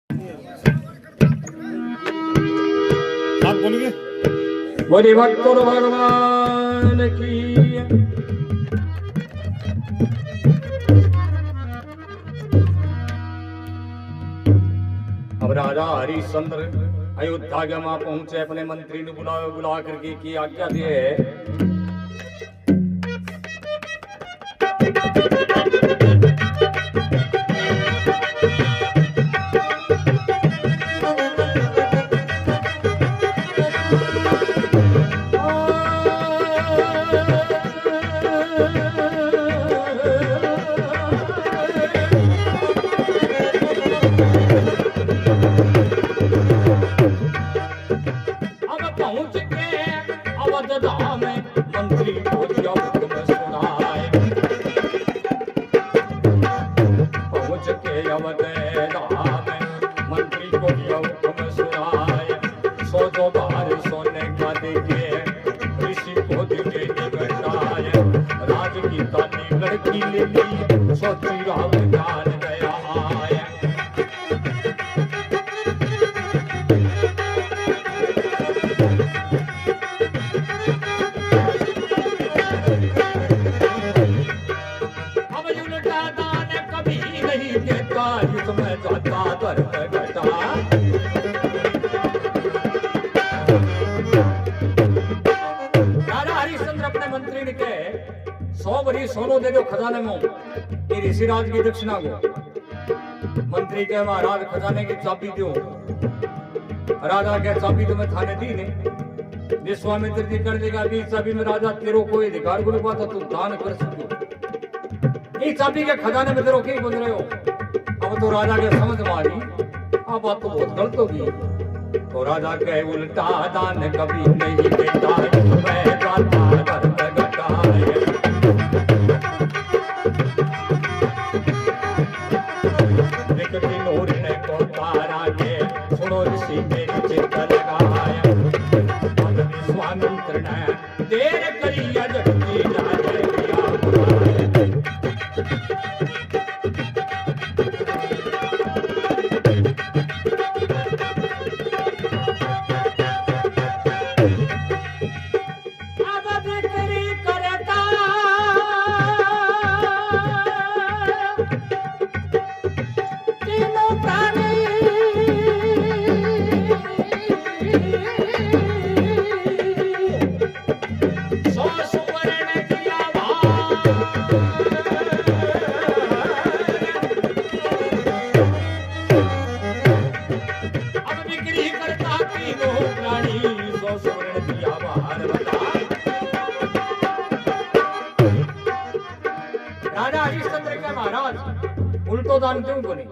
आप बोलेंगे बोले भक्तों भगवान की। अब राजा हरिश्चंद्र अयोध्या के वहां पहुंचे, अपने मंत्री ने बुला करके की आज्ञा दी है। मंत्री को दिया हुक्म सुनाए, पहुंच के अवध धाम मंत्री को दिया हुक्म सुनाए। 100 बार सोने का देके ऋषि को दिए निगटाए। राज की तानी लड़की ले ली, सोची राम जान गया आए। इसमें जाता धर्म घटा, राजा हरिश्चंद्र अपने मंत्री ने कहे 100 भरी सोनो दे दो खजाने में ये ऋषिराज की दक्षिणा को। मंत्री कहे महाराज खजाने की चाबी दो। राजा के चाबी तुम्हें थाने दी ने, विश्वामित्र जी कर देगा अभी चाबी में राजा तेरो कोई अधिकार को नहीं पाता, तुम दान कर सकते। इस चाबी के खजाने में तेरो क्यों बोल रहे हो? अब तो राजा के समझ में आ गई, अब बात तो बहुत गलत होगी। तो राजा कहे उल्टा दान कभी नहीं देता, मैं जाता धर्म घटाए। एक दिन उड़ने को तारा के सुनो ऋषि मेरी चिंता लगाए। विश्वामित्र ने देर करी जगती जाने दिया बुलाए। राजा हरिश्चंद्र के महाराज उल्टो दान क्यों बने?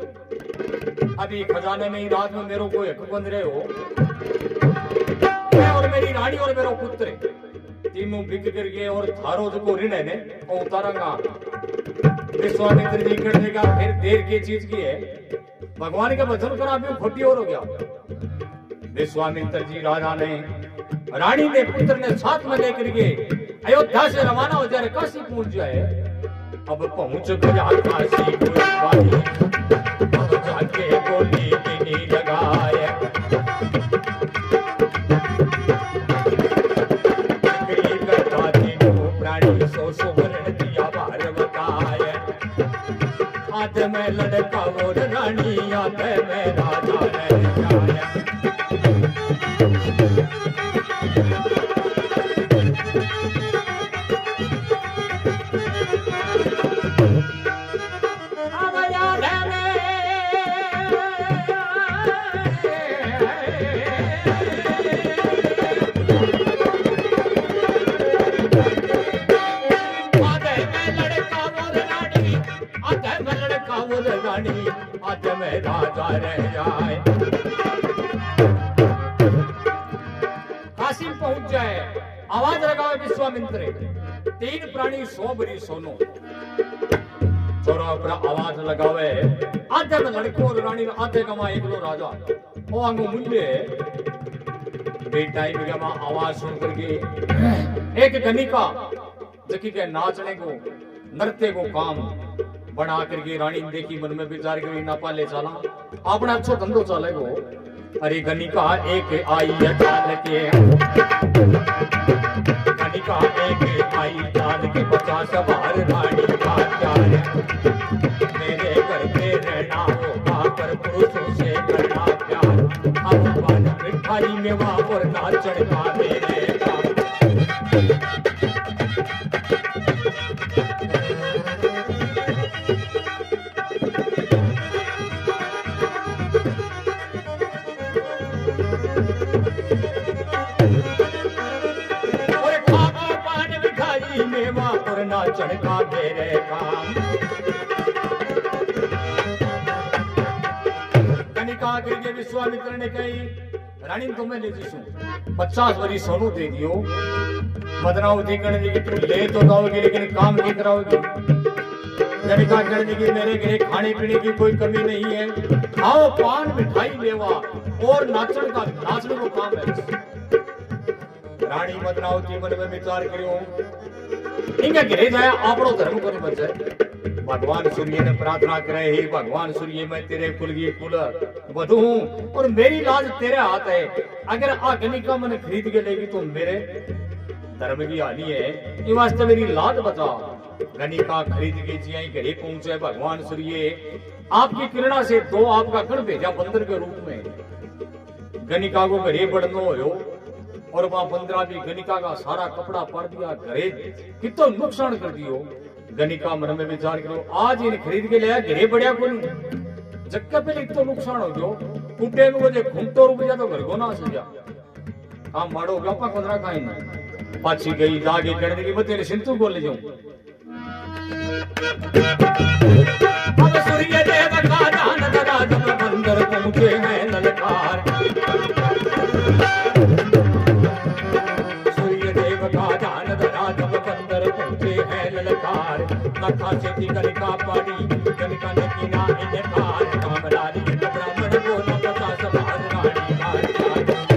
अभी खजाने में ही रात में मेरे को एक बंद रहे हो, मैं और मेरी रानी और मेरा पुत्र तीनों बिक कर गए और थारो जो ऋण है ने वो उतारांगा। विश्वामित्र जी कर देगा फिर देर की चीज की है, भगवान का वचन करा भी खोटी और हो गया। विश्वामित्र जी राजा ने रानी ने पुत्र ने साथ में लेकर के अयोध्या से रवाना हो जाए, काशी पहुंच जाए। अब पहुंच गया काशी कोई बानी, अब जाके बोली नहीं लगाए। करता तीनों प्राणी 100 सुवर्ण दिया भार बताए। आध में लड़का और रानी, आध में राजा रह जाए। आज में राजा रह जाए। काशी पहुंच जाए, आवाज लगाओ विश्वामित्र 3 प्राणी 100 भरी सोनो। छोरा पर आवाज लगावे, आधे में लड़को और रानी आधे का मां एकलो राजा। ओ आंगो मुंडे बेटाई में आवाज सुन करके एक गनिका जकी के नाचने को नृत्य को काम बना करके रानी ने देखी, मन में विचार करी ना पाले चला अपना अच्छो धंधो चलेगो। अरे गनिका एक आई चाल के, गनिका एक आई चाल के 50 बार रानी का प्यार। मेरे घर पे रहना होगा पर पुरुषों से करना प्यार। अब पान मिठाई में और नाचन का मेरे का। नाचन का तेरे काम। कनिका के विश्वामित्र ने कही, रानी तुम्हें ले जीसू 50 वरी सोनू दे दियो, बदनावती करने की तू ले तो जाओगी लेकिन काम नहीं कराओगी। कनिका कहने की मेरे घर खाने पीने की कोई कमी नहीं है, खाओ पान मिठाई लेवा और नाचने को काम है। रानी बदनावती मन में विचार करियो, इनका घरे जाए आपनो धर्म को नहीं बचे। भगवान सूर्य ने प्रार्थना करे, हे भगवान सूर्य मैं तेरे कुल की कुल वधू हूं और मेरी लाज तेरे हाथ है। अगर अग्निका मन खरीद के लेगी तो मेरे धर्म की हानि है, ये वास्ते मेरी लाज बचा। गनिका खरीद के जिया घरे पहुंचे। भगवान सूर्य आपकी किरणा से दो आपका गण भेजा बंदर के रूप में। गनिका को घरे बढ़नो हो और वहां बंदरा भी गनिका का सारा कपड़ा पड़ दिया, घरे कितो नुकसान कर दियो। गनिका मन में विचार करो, आज इन खरीद के लिया घरे बढ़िया को नहीं, जक्का पे इतो नुकसान हो गयो। कुटे में मुझे घूमतो रुपया तो घर को ना सजा काम मारो गया पा पंद्रह का ही पाछी गई जागे करने की बतेरे सिंतु को ले जाऊं। अब सूर्य देव का दान दरा जब बंदर पहुंचे हैं ललकार। कथा से गनिका पड़ी, गनिका ने किना इनकार। कामरारी ब्राह्मण बोला 50 बार रानी का प्यार।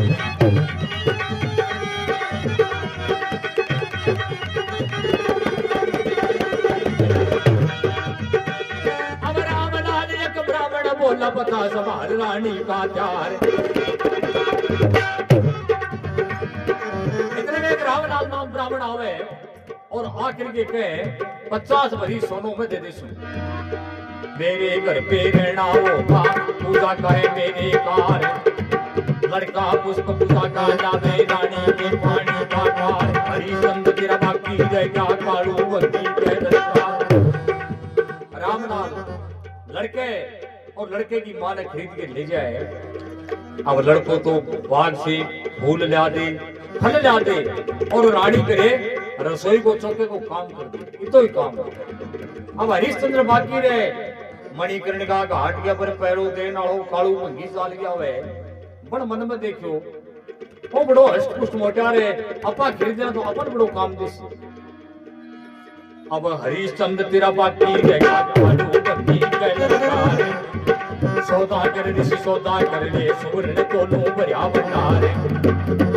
अब रामलाल एक ब्राह्मण बोला 50 बार रानी का प्यार। इतने में रामलाल नाम ब्राह्मण आवे और आखिर के कहे 50 भरी सोनों में दे देसू। मेरे घर पे रहना होगा, पूजा करे मेरे कार। लड़का पुष्प पूजा का जावे रानी के पानी का पार। हरिचंद तेरा बाकी रहेगा कालू बंदी के दरबार। रामलाल लड़के और लड़के की मां ने खरीद के ले जाए। अब लड़को तो बाग से फूल ला दे, फल ला दे और रानी करे रसोई को चौके को काम कर दी, इतो ही काम। अब हरिश्चंद्र बाकी रहे। मणिकर्णिका घाट गया पर पैरों दे नालों कालू भंगी चाल गया हुए। बड़ मन में देखियो वो बड़ो हष्ट पुष्ट मोटा रे, अपा खरीदना तो अपन बड़ो काम देसी। अब हरिश्चंद्र तेरा बाकी रहेगा कालू भंगी के दरबार। सौदा कर ऋषि सौदा कर ले सुवर्ण तोलो भरिया भंडार।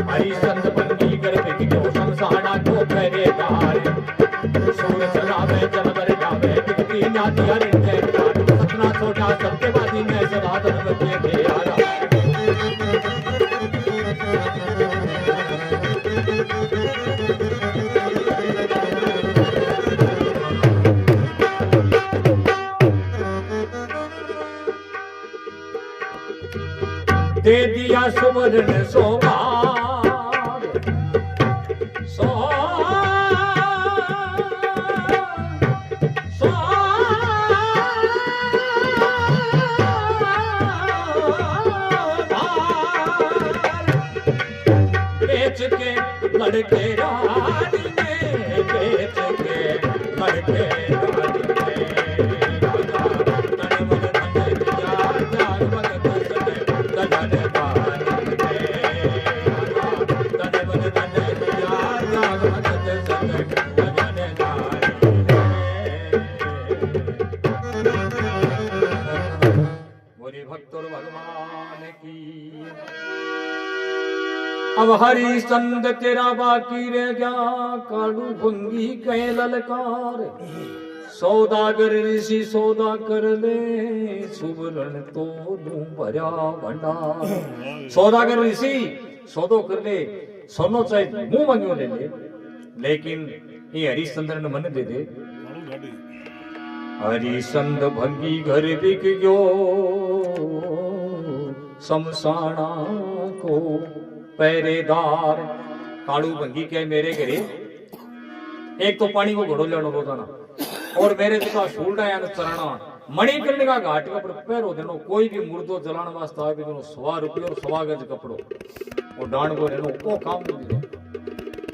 हरिश्चंद्र भंगी कर बिकियो संसारा को पहरेदार। सूर सजावे जनवर जावे बिकती नाती हरिण के प्यार। सपना छोटा सबके बाजी में सदा धर्म के प्यारा। दे दिया सुवर्ण सोमार बेच के लड़के रानी में, बेच के लड़के रानी में। तन मन धन दिया जान भगत सने गजन बानी में। तन मन धन दिया जान भगत सने गजन बानी में। बोले भक्तों भगवान की। अब हरिचंद तेरा बाकी रह गया कालू भंगी कहे ललकार। सौदागर ऋषि सौदा कर ले सुवर्ण तो दूं भरा भंडार। सौदागर ऋषि सौदो कर ले, सोनो चाहे मुंह मांगियो ले ले, लेकिन ये हरिश्चंद्र ने मन दे दे। हरिचंद भंगी घर बिक गयो शमशाना को पहरेदार। कालू भंगी के मेरे घरे एक तो पानी को घड़ो लेना रोजाना, और मेरे का सूलडा या चराना मणिकर्णिका घाट का पर पैरो देनो। कोई भी मुर्दो जलाने वास्ते आवे तो 100 रुपये और 100 गज कपड़ो और डांड को लेनो वो काम नहीं।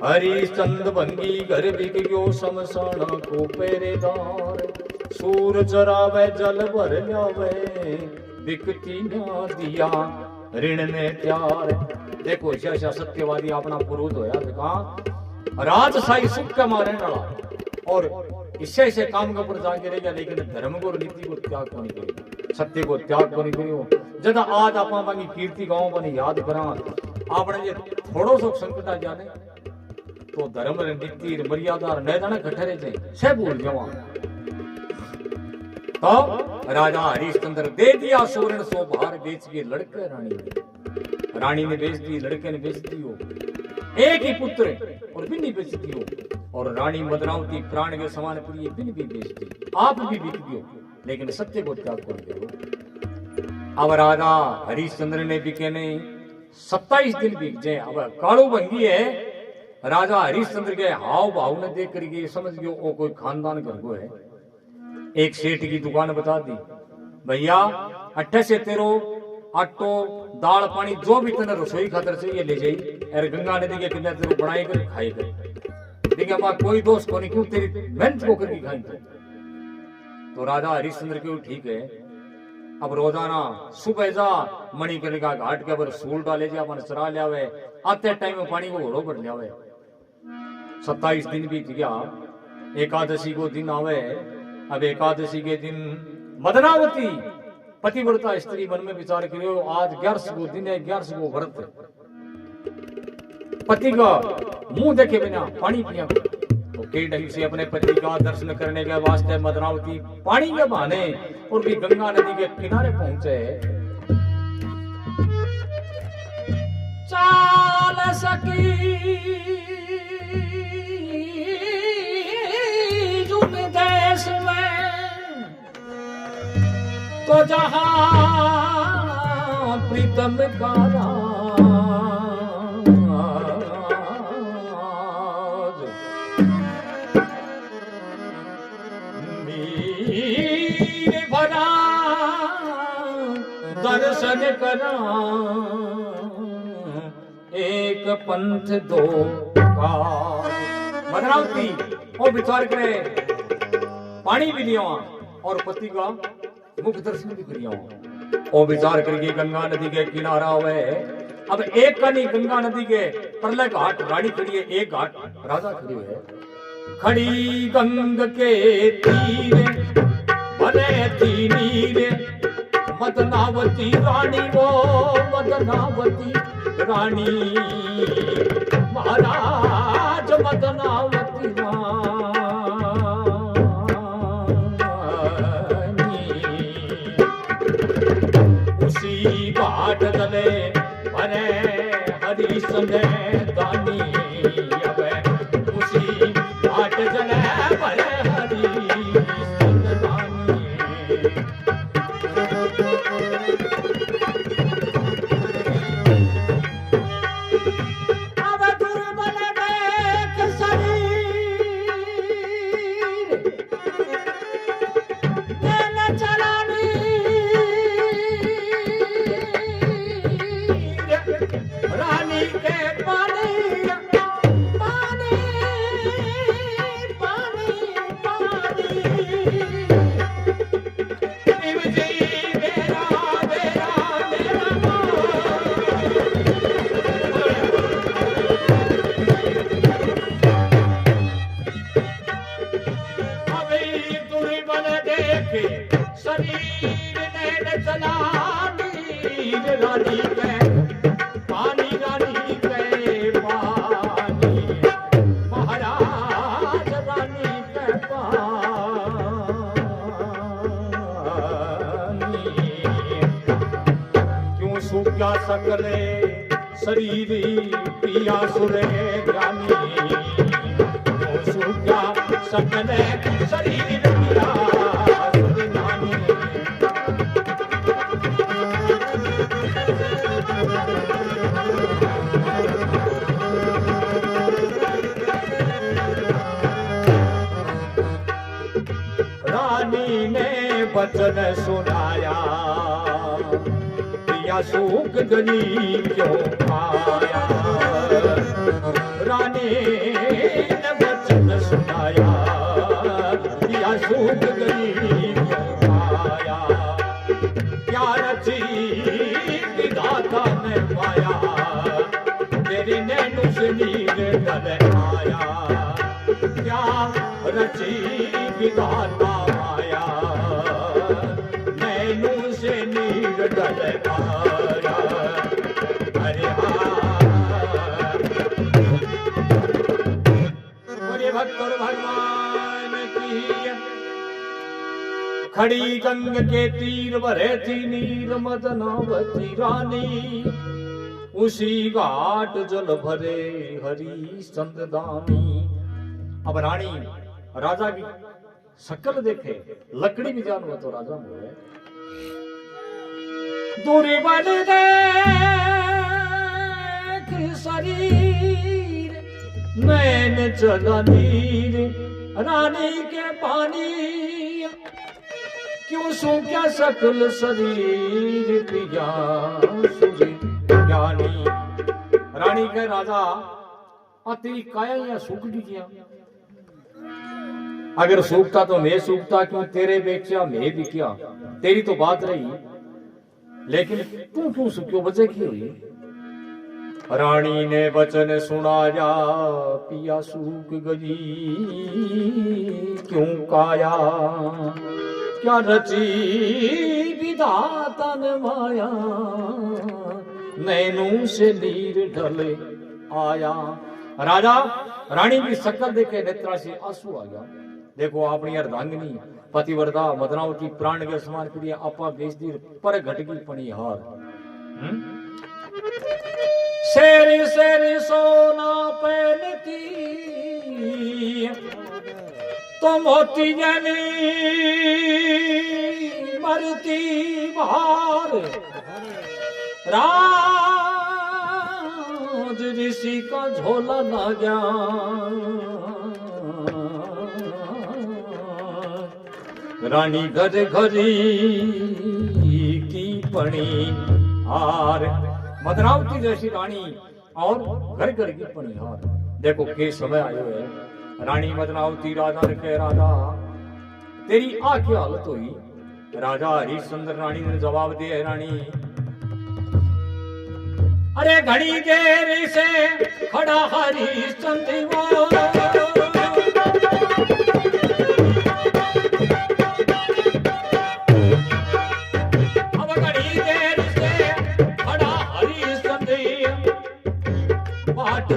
हरिचंद भंगी घर बिक गयो शमशाना को पहरेदार। सूर चरावे जल भर जावे बिकती ना दिया ऋण ने त्यार। देखो ऐसा सत्यवादी अपना पुरुष होया कहा राजशाही सुख का मारे डाला और इससे ऐसे काम के ऊपर जाके रह गया, लेकिन धर्म को नीति को त्याग को नहीं करी, सत्य को त्याग को नहीं करी। जदा आज आप कीर्ति गाँव बने याद करा आपने थोड़ो सो संकट आ जाने तो धर्म नीति मर्यादा न जाने कठरे थे से भूल जावा। तो राजा हरिश्चंद्र दे दिया सुवर्ण सो भार बेच के लड़के रानी ने बेच दी, लड़के ने बेच दी हो। एक ही पुत्र और बिन बेच दी हो, और रानी मदनावती प्राण के समान प्रिय बिन भी बेच दी। आप भी बिक दियो, लेकिन सत्य को त्याग कर दो। अब राजा हरिश्चंद्र ने बिके नहीं 27 दिन बीत जाए। अब कालू भंगी है राजा हरिश्चंद्र के हाव भाव ने देख करके समझ गयो वो कोई खानदान घर को है। एक सेठ की दुकान बता दी, भैया 8 से 13 आटो दाल पानी जो भी तेने रसोई खातर से ये ले जाई, और गंगा नदी के किनारे तेरे बनाई कर खाई कर। देखिए मां कोई दोस्त को नहीं, क्यों तेरी मेहनत को करके खाई। तो राजा हरिश्चंद्र क्यों ठीक है। अब रोजाना सुबह जा मणिकर्णिका घाट के ऊपर सूल डाले जा अपन चरा लियावे, आते टाइम में पानी को घोड़ो भर लियावे। 27 दिन बीत गया, एकादशी को दिन आवे। अब एकादशी के दिन मदनावती पतिव्रता स्त्री मन में विचार करियो आज 11 को दिन है, 11 को व्रत है, पति का मुंह देखे बिना पानी पिया। तो कई ढंग से अपने पति का दर्शन करने के वास्ते मदनावती पानी के बहाने और भी गंगा नदी के किनारे पहुंचे। चाल सकी देश में तो जहां प्रीतम का मीर भरा दर्शन करा एक पंथ दो काज। मदनावती और विचार करे पानी भी लिया और पति का मुख दर्शन भी करिया और विचार करके गंगा नदी के किनारा हुए। अब एक का नहीं गंगा नदी के परले घाट रानी खड़ी है, एक घाट राजा खड़ी है। खड़ी गंग के तीरे भले थी नीरे मदनावती रानी वो मदनावती रानी महाराज मदनावती घाट दले भरे हरिश्चंद्र दानी। अब उसी घाट दले भरे हरिश्चंद्र दानी। अब दुर्बल देख शरीर देन चलानी। रानी के पानी पानी पानी पानी निवजी मेरा मेरा मेरा अभी दुर्बल देखे शरीर ने चलानी। रानी के पानी रानी के पानी महाराज रानी के पानी। सूख्या सकले शरीर पिया सुरे ज्ञानी क्यों सूख्या सकले शरीर पिया सुरे ज्ञानी रानी ने वचन सुनाया पिया सूख गई क्यों आया रानी ने वचन सुनाया पिया सूख गई क्यों आया क्या रची विधाता ने पाया तेरी नैनों से नीर डल आया क्या रची विधाता माया नैनों से नीर डल आया अरे बोले भक्त और भगवान की खड़ी गंग के तीर भरे थी नीर मदनावती रानी उसी घाट जल भरे हरी संदानी। अब रानी राजा की शक्ल देखे लकड़ी भी जानवर तो राजा बोले दूरी बन देख शरीर नैन चला नीर रानी के पानी क्यों सूख्या सकल शरीर पिया सुरी ज्ञानी। रानी के राजा तेरी काया या सूख गया अगर सूखता तो मैं सूखता क्यों तेरे बेचा मैं भी क्या तेरी तो बात रही लेकिन तू क्यों सूखो वजह की हुई। रानी ने वचन सुनाया पिया सूख गई क्यों काया क्या रची विधाता ने माया नैनों से नीर ढले आया। राजा रानी की शक्ल देखे नेत्रा से आंसू आ गया। देखो अपनी अर्धांगिनी पतिव्रता मदनावती प्राण के समान प्रिय आपा बेचदी पर घटगी पणी हार शेर शेर सोना पहनती तो मोती जनी मरती बाहर राज ऋषि का झोला ना जा रानी घर घरी की पणी हार मदनावती जैसी रानी और घर घर की पणी हार। देखो के समय आयो है रानी मदनावती राजा ने कह राजा तेरी आ क्या हालत हुई। राजा हरिश्चंद्र रानी ने जवाब दिया रानी अरे घड़ी देर से खड़ा हरिश्चंद्र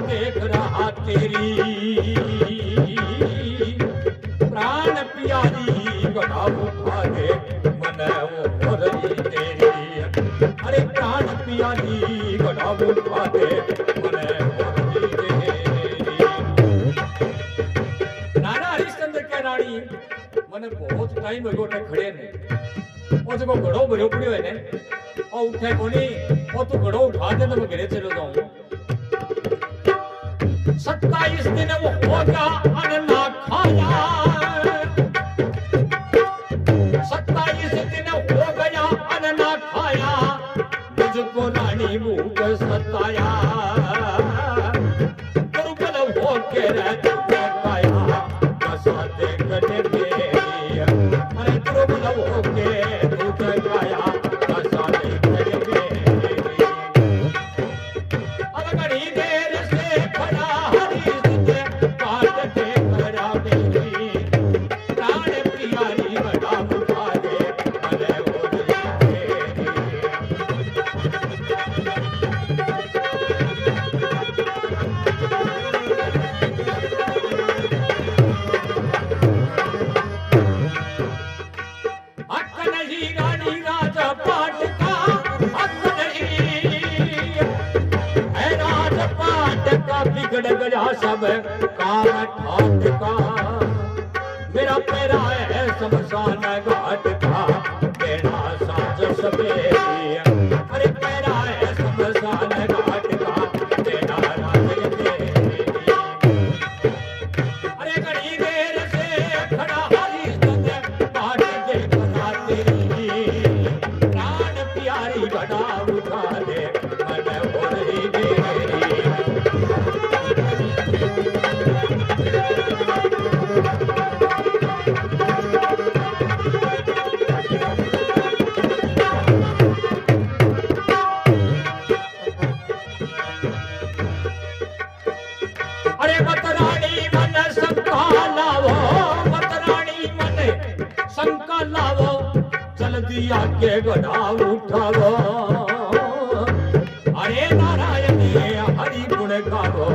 देख रहा तेरी प्राण प्यारी गढ़ा उठा दे मन वो रही तेरी अरे प्राण प्यारी गढ़ा उठा दे मन वो रही तेरी। राजा हरिश्चंद्र के रानी मैंने बहुत टाइम हो गया खड़े ने और जब घड़ो भरो पड़ो है ने और उठे कोनी और तू घड़ो उठा दे तो मैं घरे चले जाऊं। 27 दिन वो होगा अन्न ना खाया 27 दिन हो गया अन्न ना खाया मुझको रानी भूख सताया दुर्बल हो के रहते पाया बसा दे गले में अरे दुर्बल हो के दूध खाया बसा दे गले में। अब घड़ी देर से खड़ा बिगड़ गया सब काम ठाट का। मेरा पैरा है शमशान घाट का, मेरा साज सवेरी। अरे पैरा है शमशान घाट का, मेरा राज तेरी। अरे घड़ी देर से खड़ा हरिश्चंद्र बाट देख रहा तेरी। प्राण प्यारी घड़ा उठा ले मन हो रही तेरी। अरे मतरानी मन शंका लावो, मतरानी मन शंका लावो, चल दिया के गढ़ा उठावो। अरे नारायण हरि गुण गावो,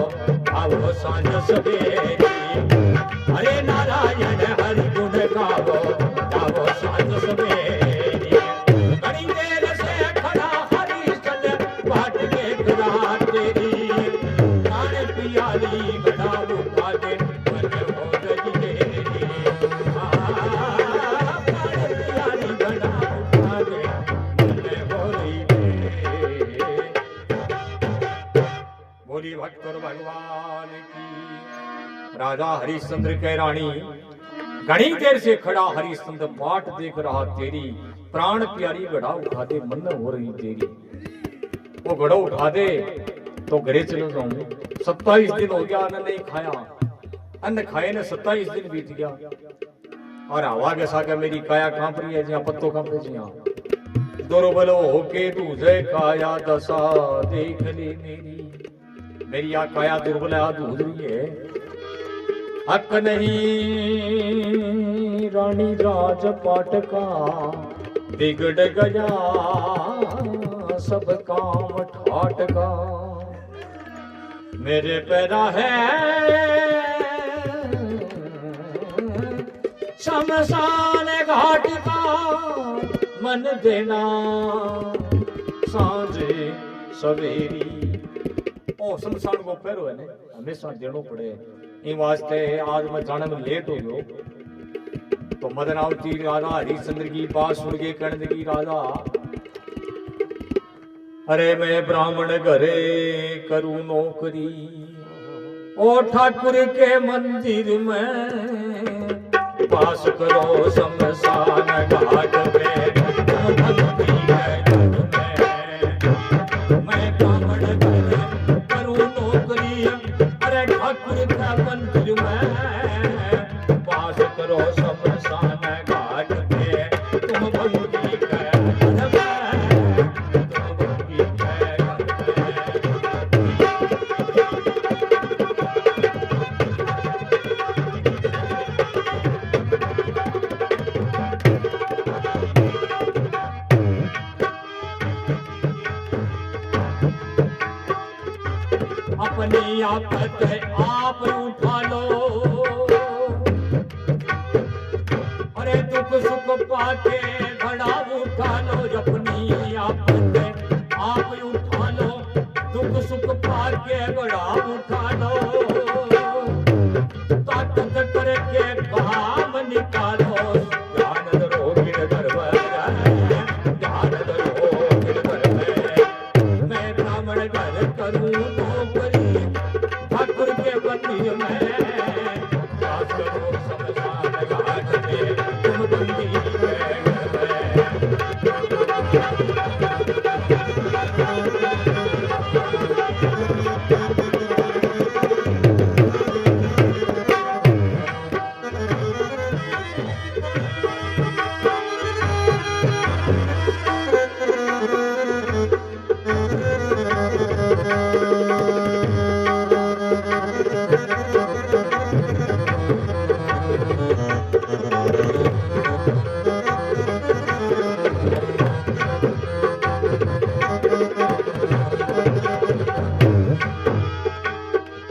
गावो सांझ सवेरी। अरे नारायण हरि गुण गावो, गावो सांझ सवेरी। घड़ी देर से खड़ा हरिश्चंद्र बाट देख रहा तेरी। प्राण प्यारी घड़ा उठा दे मन हो रही तेरी। प्राण प्यारी घड़ा उठा दे मन हो रही तेरी। बोली भक्त और भगवान की। राजा हरिश्चंद्र के रानी घनी देर से खड़ा हरिश्चंद्र बाट देख रहा तेरी। प्राण प्यारी घड़ा उठा दे मन हो रही तेरी। वो घड़ा उठा दे तो घरे चलो जाऊं। 27 दिन हो गया अन्न नहीं खाया, अन्न खाए ने 27 दिन बीत गया। और हवा के साथ मेरी काया कांप रही है, जहाँ पत्तों कांपे जिया। दुर्बलो होके दूजे काया दशा देख ले मेरी। मेरी आ काया दुर्बल है, दूध रही है। हक नहीं रानी राजपाट का, बिगड़ गया सब काम ठाट का। मेरे पैदा है शमशान घाट का, मन देना सांझे सवेरी। ओ शमशान को पैरो है ने हमेशा देनो पड़े। इन वास्ते आज मैं जाने में लेट हो गयो। तो मदनावती राजा हरिश्चंद्र की बात सुन के कहने लगी, राजा अरे मैं ब्राह्मण घरे करूं नौकरी, ओ ठाकुर के मंदिर में पास करो शमशान घाट में। भक्ति है मैं ब्राह्मण घरे करूं नौकरी, अरे ठाकुर के मंदिर में पास करो शमशान घाट में। तुम भक्ति कर अपनी आफत आप उठा लो, अरे दुख सुख पाके घड़ा उठा लो। अपनी आफत आप उठा लो, दुख सुख पाके घड़ा उठा लो। ताकत करके काम निकालो, ध्यान धरो गिरधर ध्यान धरो गिरधर में। मैं ब्राह्मण घर करूं नौकरी, ठाकुर के मंदिर में पास करो शमशान घाट में। तुम बंदी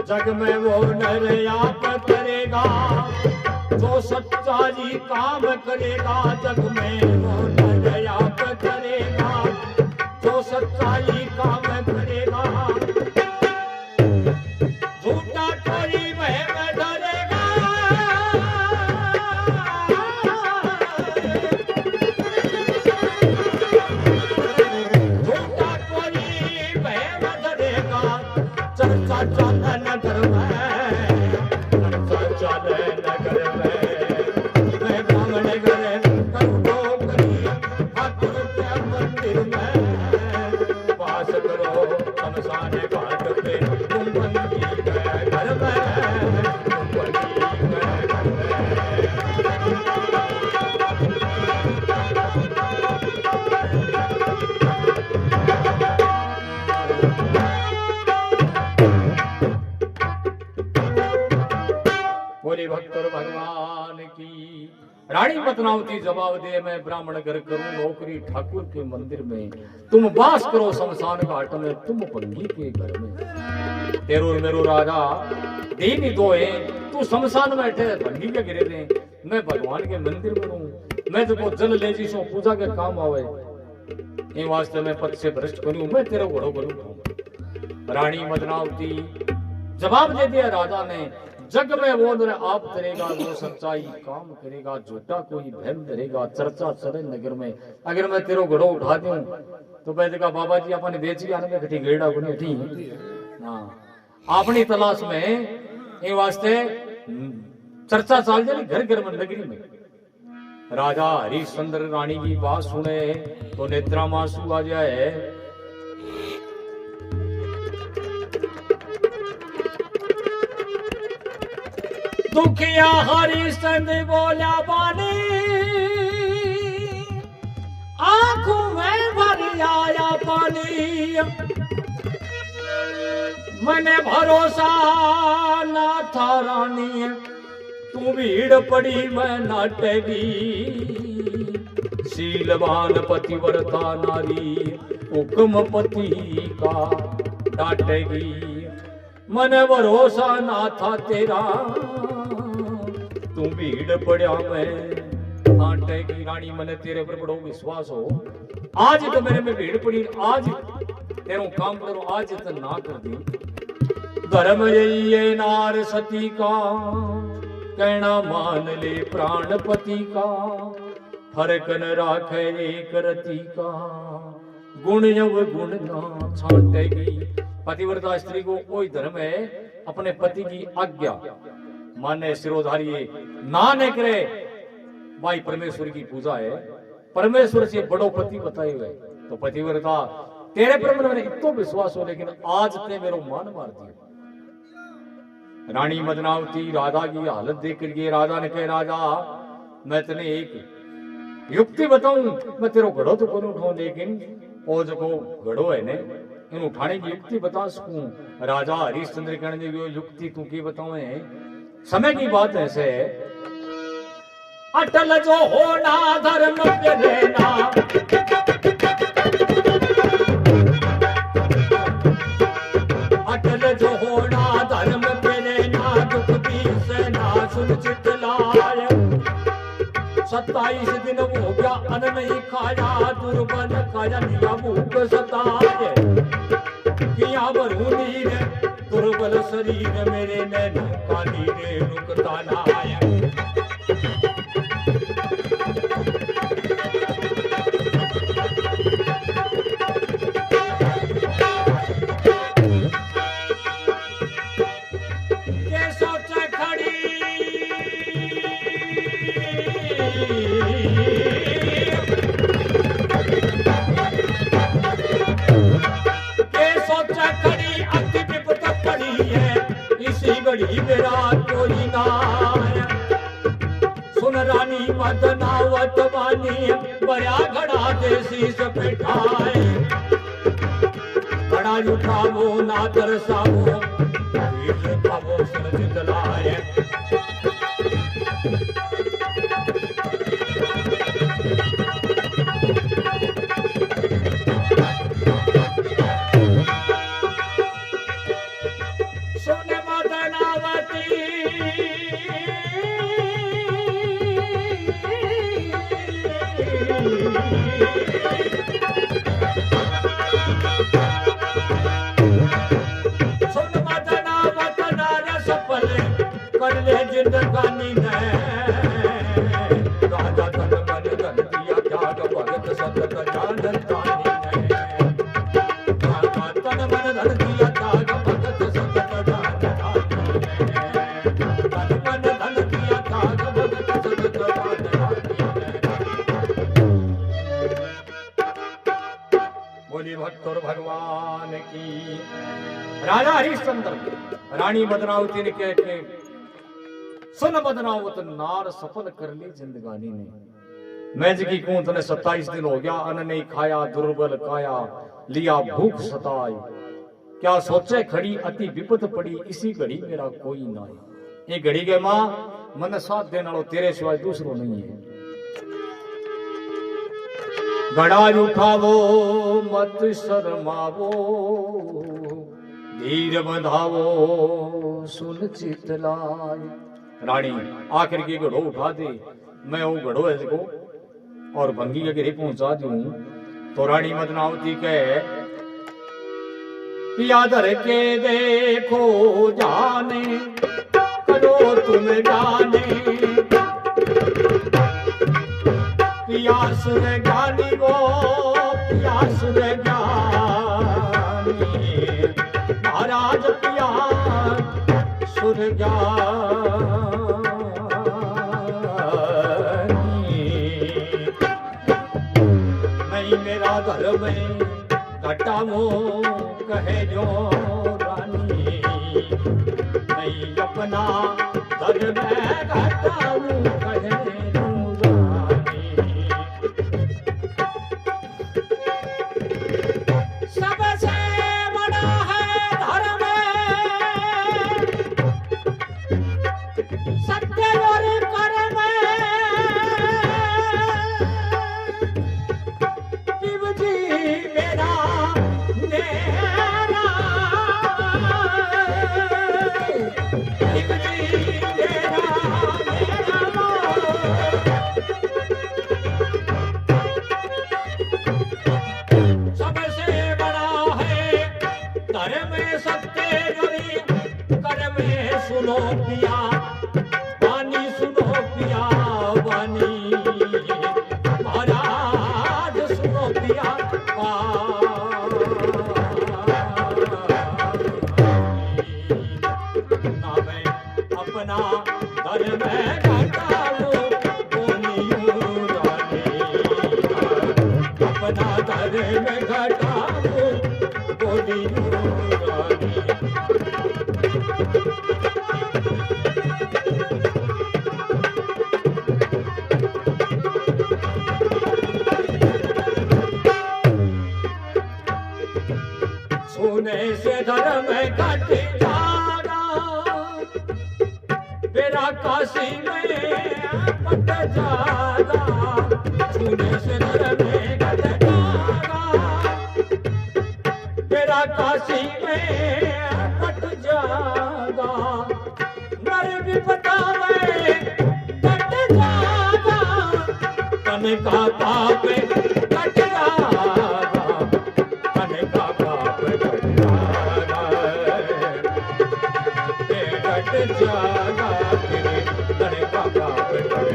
जग में वो नर आप करेगा जो सच्चाई काम करेगा। जग में वो नर आप करेगा जो सच्चाई काम करेगा। झूठ चाले नगर में, मनसा चाले नगर में, मैं ब्राह्मण घर करूँ नौकरी, ठाकुर के मंदिर में वास करो शमशान घाट पे, तुम बंदी के घर में, तुम बंदी के घर में। बोले भक्तर भगवान की। रानी पद्मावती जवाब दे, मैं ब्राह्मण घर करूं नौकरी ठाकुर के मंदिर में, तुम वास करो शमशान घाट में, तुम बंगी के घर में। तेरो मेरो राजा दीन दो है, तू शमशान में बैठे बंगी के गिरे रहे, मैं भगवान के मंदिर में रहूं, मैं तो जल ले जी सो पूजा के काम आवे, इन वास्ते मैं पद से भ्रष्ट करूं, मैं तेरे घोड़ो करूं। रानी पद्मावती जवाब दे दिया राजा ने, जग में वो नर आप करेगा जो सच्चाई काम करेगा, झूठा कोई बहम करेगा, चर्चा चले नगर में। अगर मैं तेरो घोड़ो उठा दूं तो वैसे का बाबा जी अपने बेच के आने में कठी गेड़ा को नहीं ठीक। हाँ अपनी तलाश में इन वास्ते चर्चा चाल जाए घर घर में नगरी में। राजा हरिश्चंद्र रानी की बात सुने तो नेत्रा में आंसू आ जाए। दुखिया हरिश्चंद्र बोला बानी, आंखों में भर आया पानी, मैंने भरोसा ना था रानी, तू भीड़ पड़ी मैं नाटेगी, शीलवान पतिव्रता नारी हुक्म पति का डांटेगी, मैंने भरोसा ना था तेरा, तू भीड़ पड़ा मैं नाटेगी। रानी मैंने तेरे पर बड़ो विश्वास हो, आज तो मेरे में भीड़ पड़ी, आज तेरो काम करो, आज तो ना कर दी। धर्म यही है नार सती का, कहना मान ले प्राणपति का, फर्क न राखे एक रति का, गुण यव गुण ना छांटेगी। पतिव्रता स्त्री को कोई धर्म है अपने पति की आज्ञा माने सिरोधारी ना ने करे, भाई परमेश्वर की पूजा है, परमेश्वर से बड़ो पति बताए हुए, तो पतिव्रता तेरे पर मैंने इतना विश्वास हो, लेकिन आज ते मेरो मान मार दिया। रानी पद्मावती राजा की हालत देख करके राजा ने कहा, राजा मैं तने एक युक्ति बताऊं, मैं तेरो घड़ो तो कौन उठाऊं, लेकिन वो जो घड़ो है ने इन उठाने की युक्ति बता सकूं। राजा हरिश्चंद्र कहने की युक्ति तू की बताऊं है, समय की बात ऐसे है, अटल जो होना धर्म पे रहना, अटल जो होना धर्म पे रहना, दुख की सेना सुनिश्चित लाए, 27 दिन हो गया अन्न नहीं खाया, दुर्बल खाया लिया भूख सताए, किया भरू नीर दुर्बल शरीर मेरे नैनों का नीरे रुकता ना आया। कोई ना सुन रानी मदनावत वानी, बड़ा घड़ा देसी से बैठाए, बड़ा उठावो ना दर्शावो, वीर खावो सिर जितलाए। जिंदगानी ने राजा धन मन धन दिया त्याग भगत सतत जानतानी ने, राजा धन मन धन दिया त्याग भगत सतत भगवान की। राजा हरिश्चंद्र रानी बदनावती ने कह के सुन बदनावत नार सफल कर ली जिंदगानी ने। मैं जी कहूं तने 27 दिन हो गया अन्न नहीं खाया, दुर्बल काया लिया भूख सताई। क्या सोचे खड़ी अति विपत पड़ी, इसी घड़ी मेरा कोई ना है। ये घड़ी के मां मन साथ देने वालों तेरे सिवाय दूसरो नहीं है। घड़ा उठावो मत शर्मावो, धीर बंधावो सुन चितलाय। रानी आखिर की घड़ो उठा दे, मैं वो घड़ो है देखो और भंगी के गिरे पहुंचा दूं। तो रानी बदनावती कहे पिया धर के देखो जाने करो तुम जाने, पियास रे ज्ञानी वो पियास रे ज्ञानी, महाराज पियास सुर ज्ञानी। नहीं मेरा धर्म घटाओ कहे जो रानी, नहीं अपना धर्म घटाओ कहे सुनो पिया वानी, सुनो पिया वानी, महाराज सुनो पिया ना मैं अपना धर्म घटाऊं बोलियूं रानी, अपना धर्म घटाऊं बोलियूं रानी। सुने से धर्म घट जाना मेरा काशी में पट जाना, सुने से धर्म घट जाना मेरा काशी में पट जाना, नर विपदा में कट जाना, तन का पाप कट जाना, जागा तेरे तने का पाप कट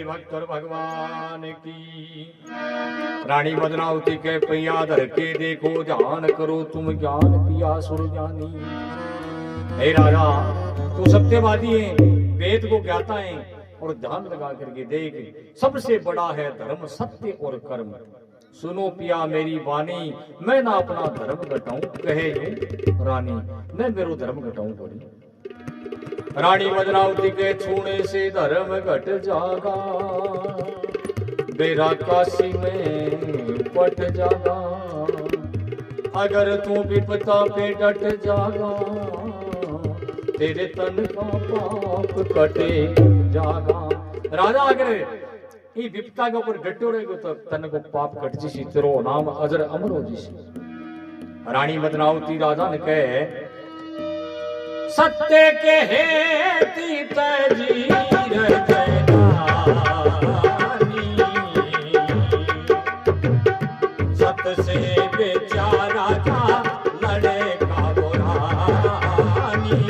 भक्त भगवान की। रानी बदनावती के पैया धर के देखो ध्यान करो तुम ज्ञान पिया सुर जानी। हे राजा तू सत्यवादी है, वेद को ज्ञाता है और ध्यान लगा करके देख, सबसे बड़ा है धर्म सत्य और कर्म। सुनो पिया मेरी वाणी, मैं ना अपना धर्म घटाऊं कहे रानी, मैं मेरो धर्म घटाऊं बोली। रानी बदनावती के छूने से धर्म घट जागा, बेरा काशी में पट जागा, अगर तू विपदा पे डट जागा, तेरे तन का पाप कटे जागा। राजा अगर ये विपदा के ऊपर डटे रहेगो तो तन को पाप कट जिसी, तेरो नाम अजर अमर हो जिसी। रानी बदनावती राजा ने कहे सत्य के हेती तजी रजना, सत से बेचारा था लड़े का बुरानी।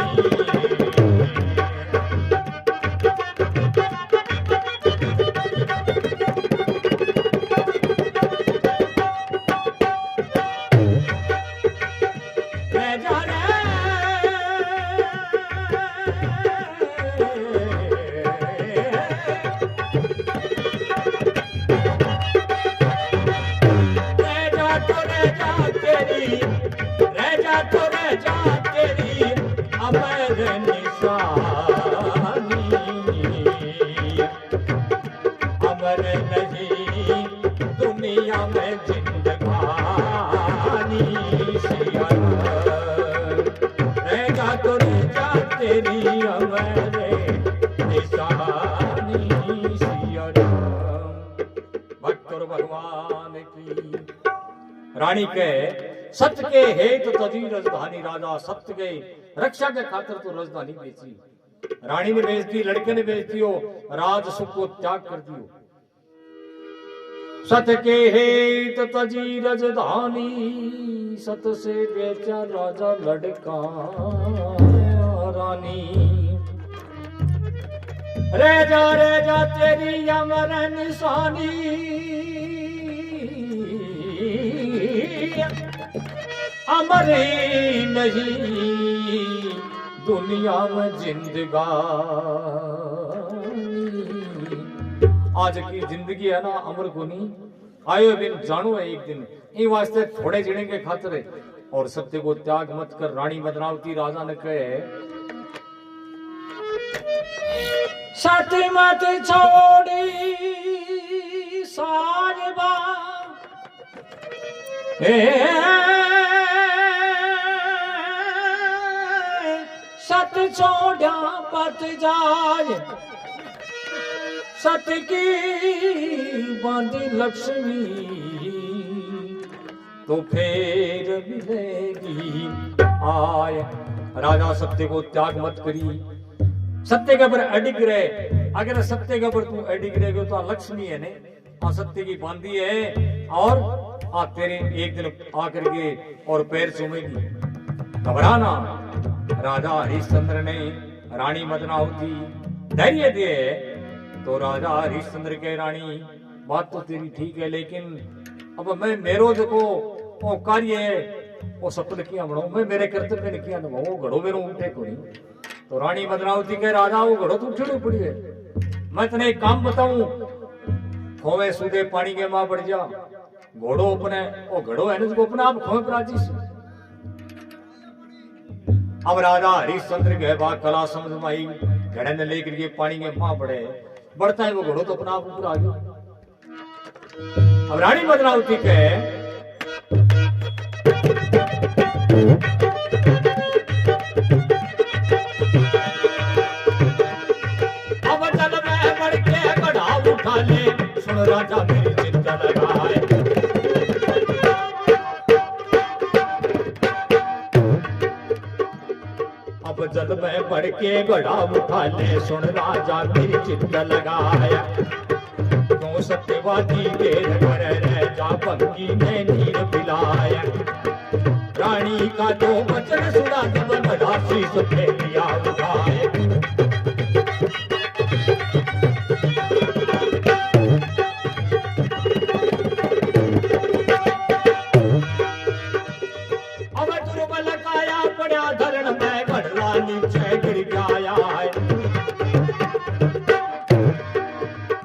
जिंदगानी सिया रहेगा तो रहेगा तेरी हमारे निशानी सिया भक्त और भगवान की। रानी के सत्य के हेत तजी राजधानी राजा सत्य के रक्षा के खातिर तो राजधानी बेची। रानी ने बेच दी, लड़के ने बेच दियो, राज सुख को त्याग कर दियो। सत्य के हेत तजी राजधानी सत से बेचा राजा लड़का रानी। रह जा तेरी अमर निशानी अमर ही नहीं दुनिया में जिंदगानी। आज की जिंदगी है ना अमर को नहीं, आयो दिन जानो है एक दिन, इन वास्ते थोड़े जीने के खातिर और सत्य को त्याग मत कर। रानी बदनावती राजा ने कहे सत्य मत छोड़ी सारबा सत छोड़ा पत जाए सत की बांधी लक्ष्मी तो फिर मिलेगी आय। राजा सत्य को त्याग मत करी, सत्य के ऊपर अडिग रहे। अगर सत्य के ऊपर तू अडिग रहेगा तो लक्ष्मी है ने सत्य की बांधी है और तेरे एक दिन आकर के और पैर चूमेगी। घबराना। राजा हरिश्चंद्र ने रानी मदनावती धैर्य दिए तो राजा हरिश्चंद्र के रानी बात तो तेरी ठीक है, लेकिन अब मैं मेरो देखो वो कार्य है वो सफल किया बनाऊ, मैं मेरे कर्तव्य ने किया निभाऊ, वो घड़ो मेरे उठे को नहीं। तो रानी मदनावती के राजा वो घड़ो तो उठे पड़ी है। मैं तने एक काम बताऊं, खोवे सूदे पानी के मां बढ़ जा, घोड़ो अपने वो घड़ो है ना जो अपने आप खोए प्राची से। अब राजा हरिश्चंद्र के बात कला समझ में आई, घड़े ने लेकर के पानी के मां बढ़े, बढ़ता है वो घड़ो तो अपना आप ऊपर आ गया। अब रानी मदनावती के अब चल मैं बढ़ के गड़ा उठा ले, सुन राजा मेरी चिंता लगाए। अब जल में बढ़ के गड़ा उठा ले, सुन राजा मेरी चिंता लगाया। क्यों सत्यवादी देर कर रह जा, पंखी ने नीर पिलाया। रानी का जो वचन सुना जब मदासी सुखे लिया उठाए। अब दुर्बल काया पड़ा धरण में, घड़ला नीचे गिर गया है।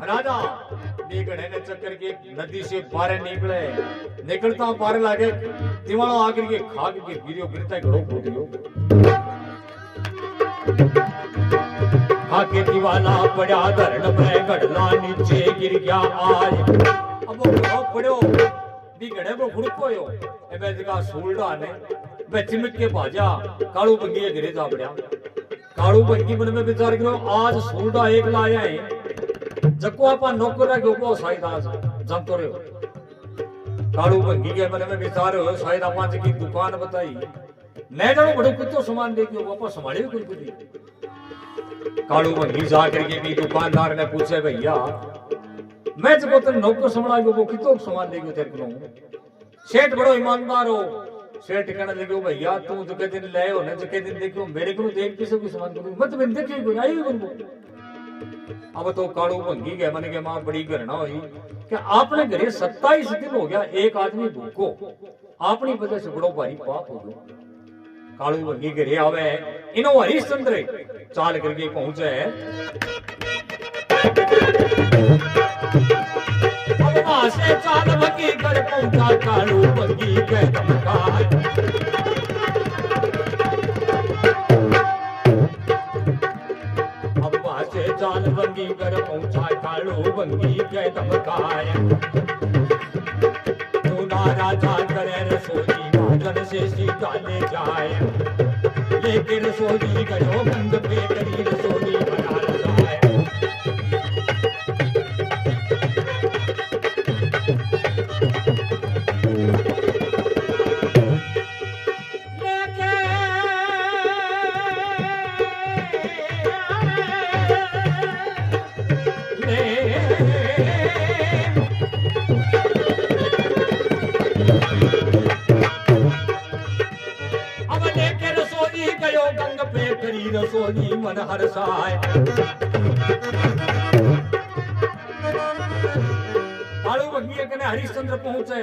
राजा निकले ने चक्कर के नदी से बाहर निकले, निकलता बाहर लागे दीवाना आकर के खाग के गिरियो, गिरता घड़ो फूटियो। खाके दीवाना पड़ा धरण में, घड़ला नीचे गिर गया आज। अब वो घड़ो पड़ो भी घड़े को फुड़कोयो एबे जगह सूलडा ने बे चिमक के भाजा कालू बंगी घरे जा पड़ा। कालू बंगी मन में विचार करो आज सूलडा एक लाया है, जको आपा नौकर रखो को साईदास जानतो रहो। कालू बंगी के मन में विचार हो शायद आपा की दुकान बताई मैं जानो बड़ो कितो सामान लेके वापस संभाले कोई कुछ। कालू बंगी जा करके भी दुकानदार ने पूछे भैया मैं जब तेरे नौकर संभाला वो कितो सामान लेके तेरे को। सेठ बड़ो ईमानदार हो, सेठ कहने लगे भैया तू जो के दिन ले हो ने जो के दिन देखो मेरे को देख किसे को सामान को मत बिन देखे कोई आई को। अब तो कालू भंगी के मन के मां बड़ी घृणा हुई कि आपने घरे 27 दिन हो गया एक आदमी भूखो, अपनी वजह से बड़ो भारी पाप हो गयो। कालू भंगी घरे आवे इनो हरिश्चंद्र चाल करके पहुंचे। अब वहां से चाल भंगी घर पहुंचा कालू भंगी के धमकाए। अब वहां से चाल भंगी घर पहुंचा कालू भंगी के धमकाए। तो राजा करे रसोई माजन से सीधा ले जाए लेके रसोई गयो गंग पे करी रसोई बना रसाए रसोई मन हरसाए कालू बगी कने हरिश्चंद्र पहुंचे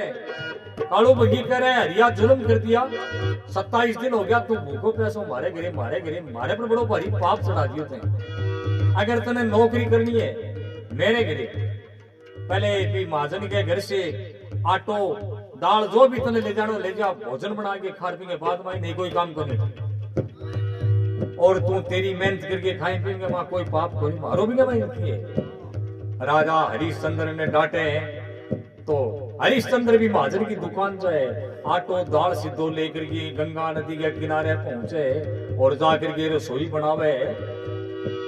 कालू बगी कह रहे हरिया जुल्म कर दिया 27 दिन हो गया तू भूखो प्यासो मारे गिरे पर बड़ो भारी पाप चढ़ा दियो थे अगर तने नौकरी करनी है मेरे गिरे पहले भी महाजन के घर से आटो दाल जो भी तने ले जानो ले जा भोजन बना के खा पी के बाद में नहीं कोई काम करने और तू तेरी मेहनत करके खाए पीएंगे वहां कोई पाप कोई मारो भी भाई रखी है राजा हरिश्चंद्र ने डांटे तो हरिश्चंद्र भी महाजन की दुकान जाए आटो दाल सिद्धो लेकर के गंगा नदी के किनारे पहुंचे और जाकर के रसोई बनावे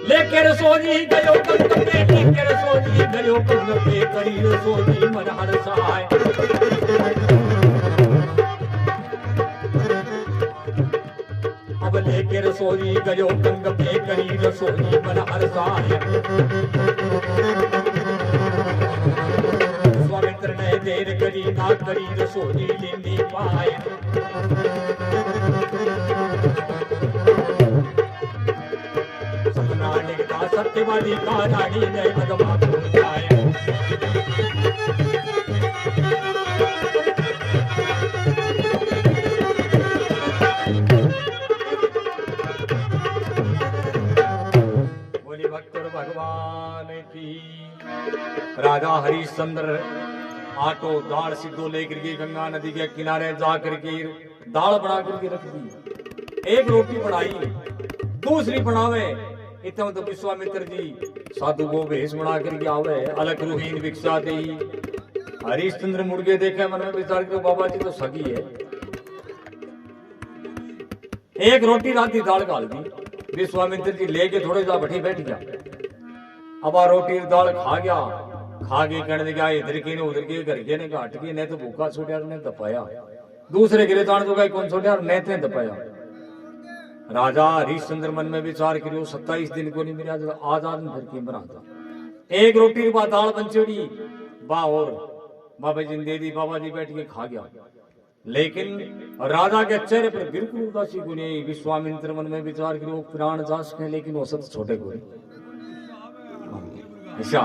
लेके रसोई गयो गंग पे लेके रसोई गयो गंग पे करी रसोई मन हरसाए अब लेके रसोई गयो गंग पे करी रसोई मन हरसाए स्वामित्र ने देर करी ना करी रसोई लेनी पाए सपना निकटा सत्यवादी का रानी ने भगवान पहुंचाए भगवान की राजा हरिश्चंद्र आटो दाल सिद्धो लेकर के गंगा नदी के किनारे जाकर के दाल बना करके रख दी एक रोटी बनाई दूसरी बनावे इतना तो विश्वामित्र जी साधु को भेष बना करके आवे अलग रूहीन भिक्षा दी हरिश्चंद्र मुर्गे देखे मन में विचार करो बाबा जी तो सगी है एक रोटी राती दाल गाल दी विश्वामित्र जी लेके थोड़े जा बैठी बैठ गया अब आ रोटी दाल खा के कहने गया इधर की ने उधर के घर के ने घाट के ने तो भूखा छोड़ा ने दपाया दूसरे गिरे तान तो कौन छोड़ा ने थे दपाया राजा हरिश्चंद्र मन में विचार करियो 27 दिन को नहीं मिला आजाद घर की बनाता एक रोटी के बाद दाल बंचड़ी बा और बाबा जी ने दे दी बाबा जी बैठ के खा गया लेकिन राजा के चेहरे पर बिल्कुल उदासी को नहीं विश्वामित्र मन में विचार करियो प्राण जा सके लेकिन वो सब छोटे को अच्छा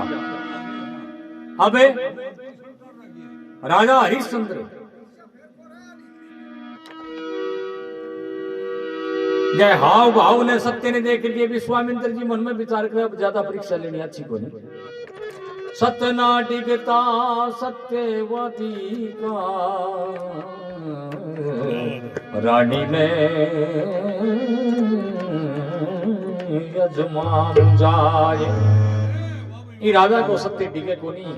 अबे राजा हरिश्चंद्र यह हाव भाव ने सत्य ने देख के विश्वामित्र जी मन में विचार कर अब ज्यादा परीक्षा लेनी अच्छी को नहीं सतना टिकता सत्यवती का रानी में यजमान जाए ये राजा को सत्य टिके को नहीं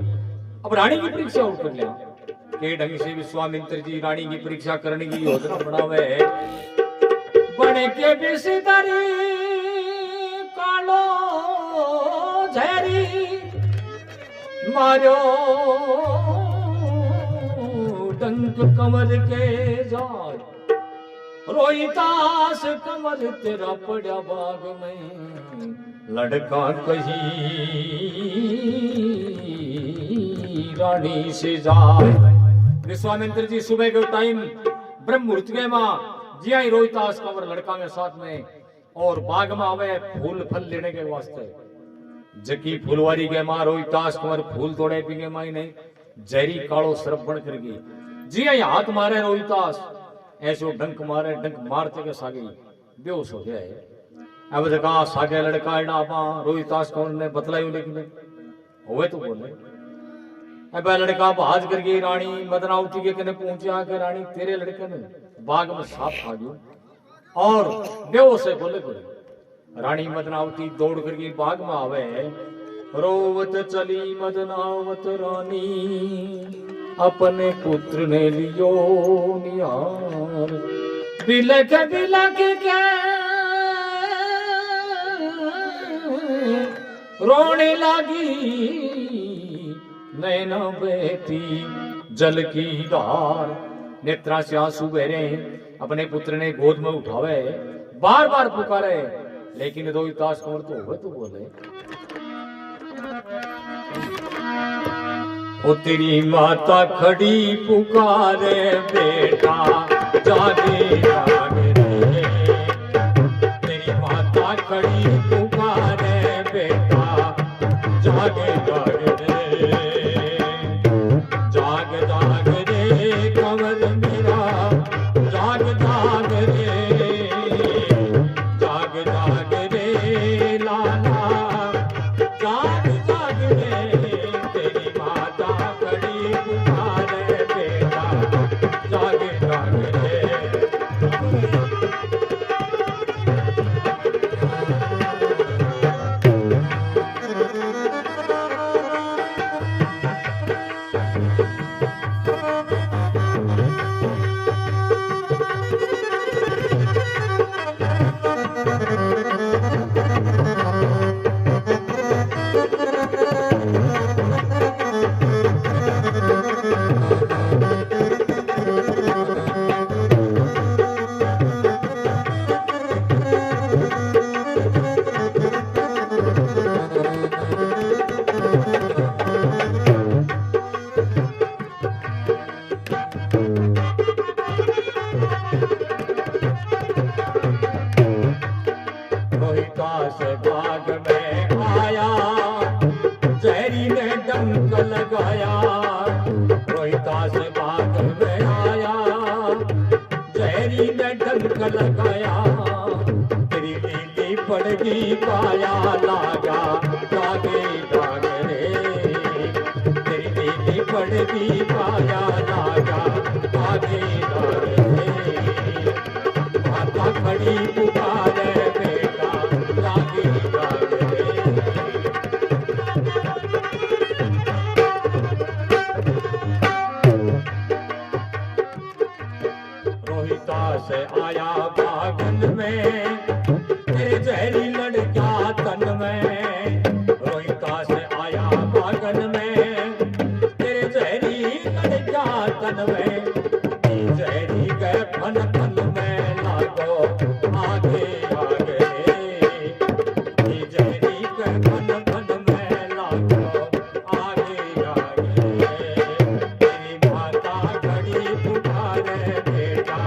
अब रानी की परीक्षा और कर लिया के ढंग से विश्वामित्र जी रानी की परीक्षा करने की योजना बनावे बने के बेसीदारी कालो झेरी मारो डंक कमर के जाए रोहितास कमर तेरा पड़ा बाग में लड़का कहीं रानी से जाए विश्वामित्र जी सुबह के टाइम ब्रह्म मुहूर्त के मां जिया रोहितास कंवर लड़का में साथ में और बाग में आवे फूल फल लेने के वास्ते जकी फुलवारी के मां रोहितास कंवर फूल तोड़े पी के माई नहीं जहरी कालो सरप बन कर गई जिया हाथ मारे रोहितास ऐसो डंक मारते के सागे बेहोश हो गया है अब जगह सागे लड़का एडा रोहितास कंवर ने बतलायो लेकिन होवे तो बोले अब लड़का भाज कर गई रानी मदनावती के कने पहुंचा के रानी तेरे लड़के ने बाग में सांप खा गयो और बेहोश है बोले बोले रानी मदनावती दौड़ कर गई बाग में आवे रोवत चली मदनावत रानी अपने पुत्र ने लियो निहार। बिलख बिलख के रोने लगी नैना बहती जल की धार। नेत्रा से आंसू बह रहे हैं, अपने पुत्र ने गोद में उठावे, बार बार पुकारे, लेकिन रोहितास कुंवर तो हो तो बोले, ओ तेरी माता खड़ी पुकारे बेटा जागे जागे रे। तेरी माता खड़ी पुकारे बेटा जागे जागे रे। जाग जाग रे कंवर मेरा जाग जाग रे। जाग जाग रे लाला जाग जाग रे। तेरी माता खड़ी पुकारे बेटा जागे जाग रे। रोहितास बाग में आया जहरी ने डंक लगाया। रोहितास बाग में आया जहरी ने डंक लगाया। तेरी लीली पड़गी पाया लागा जागे जाग रे। तेरी लीली पड़गी पाया लागा जागे जाग रे। माता खड़ी पुकारे बेटा जागे जाग रे। रोहितास आया बागन में तेरे जहरी लड़का तन में। रोहितास आया बागन में तेरे जहरी लड़का तन में। जहरी गए फन फन में लागो आगे आगे। जहरी गए फन फन में लागो आगे आगे। तेरी माता खड़ी पुकारे बेटा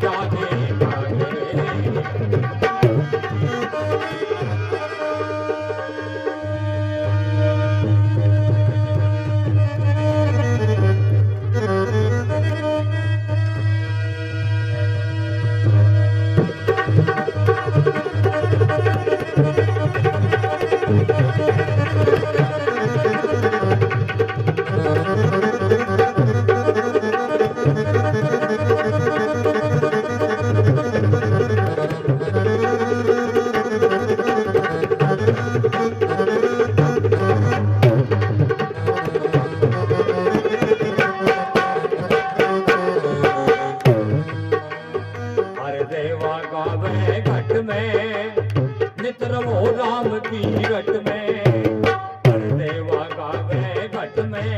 जागे जागे। हर देवा गावे घट में नित्र वो राम की रट में। हर देवा गावे घट में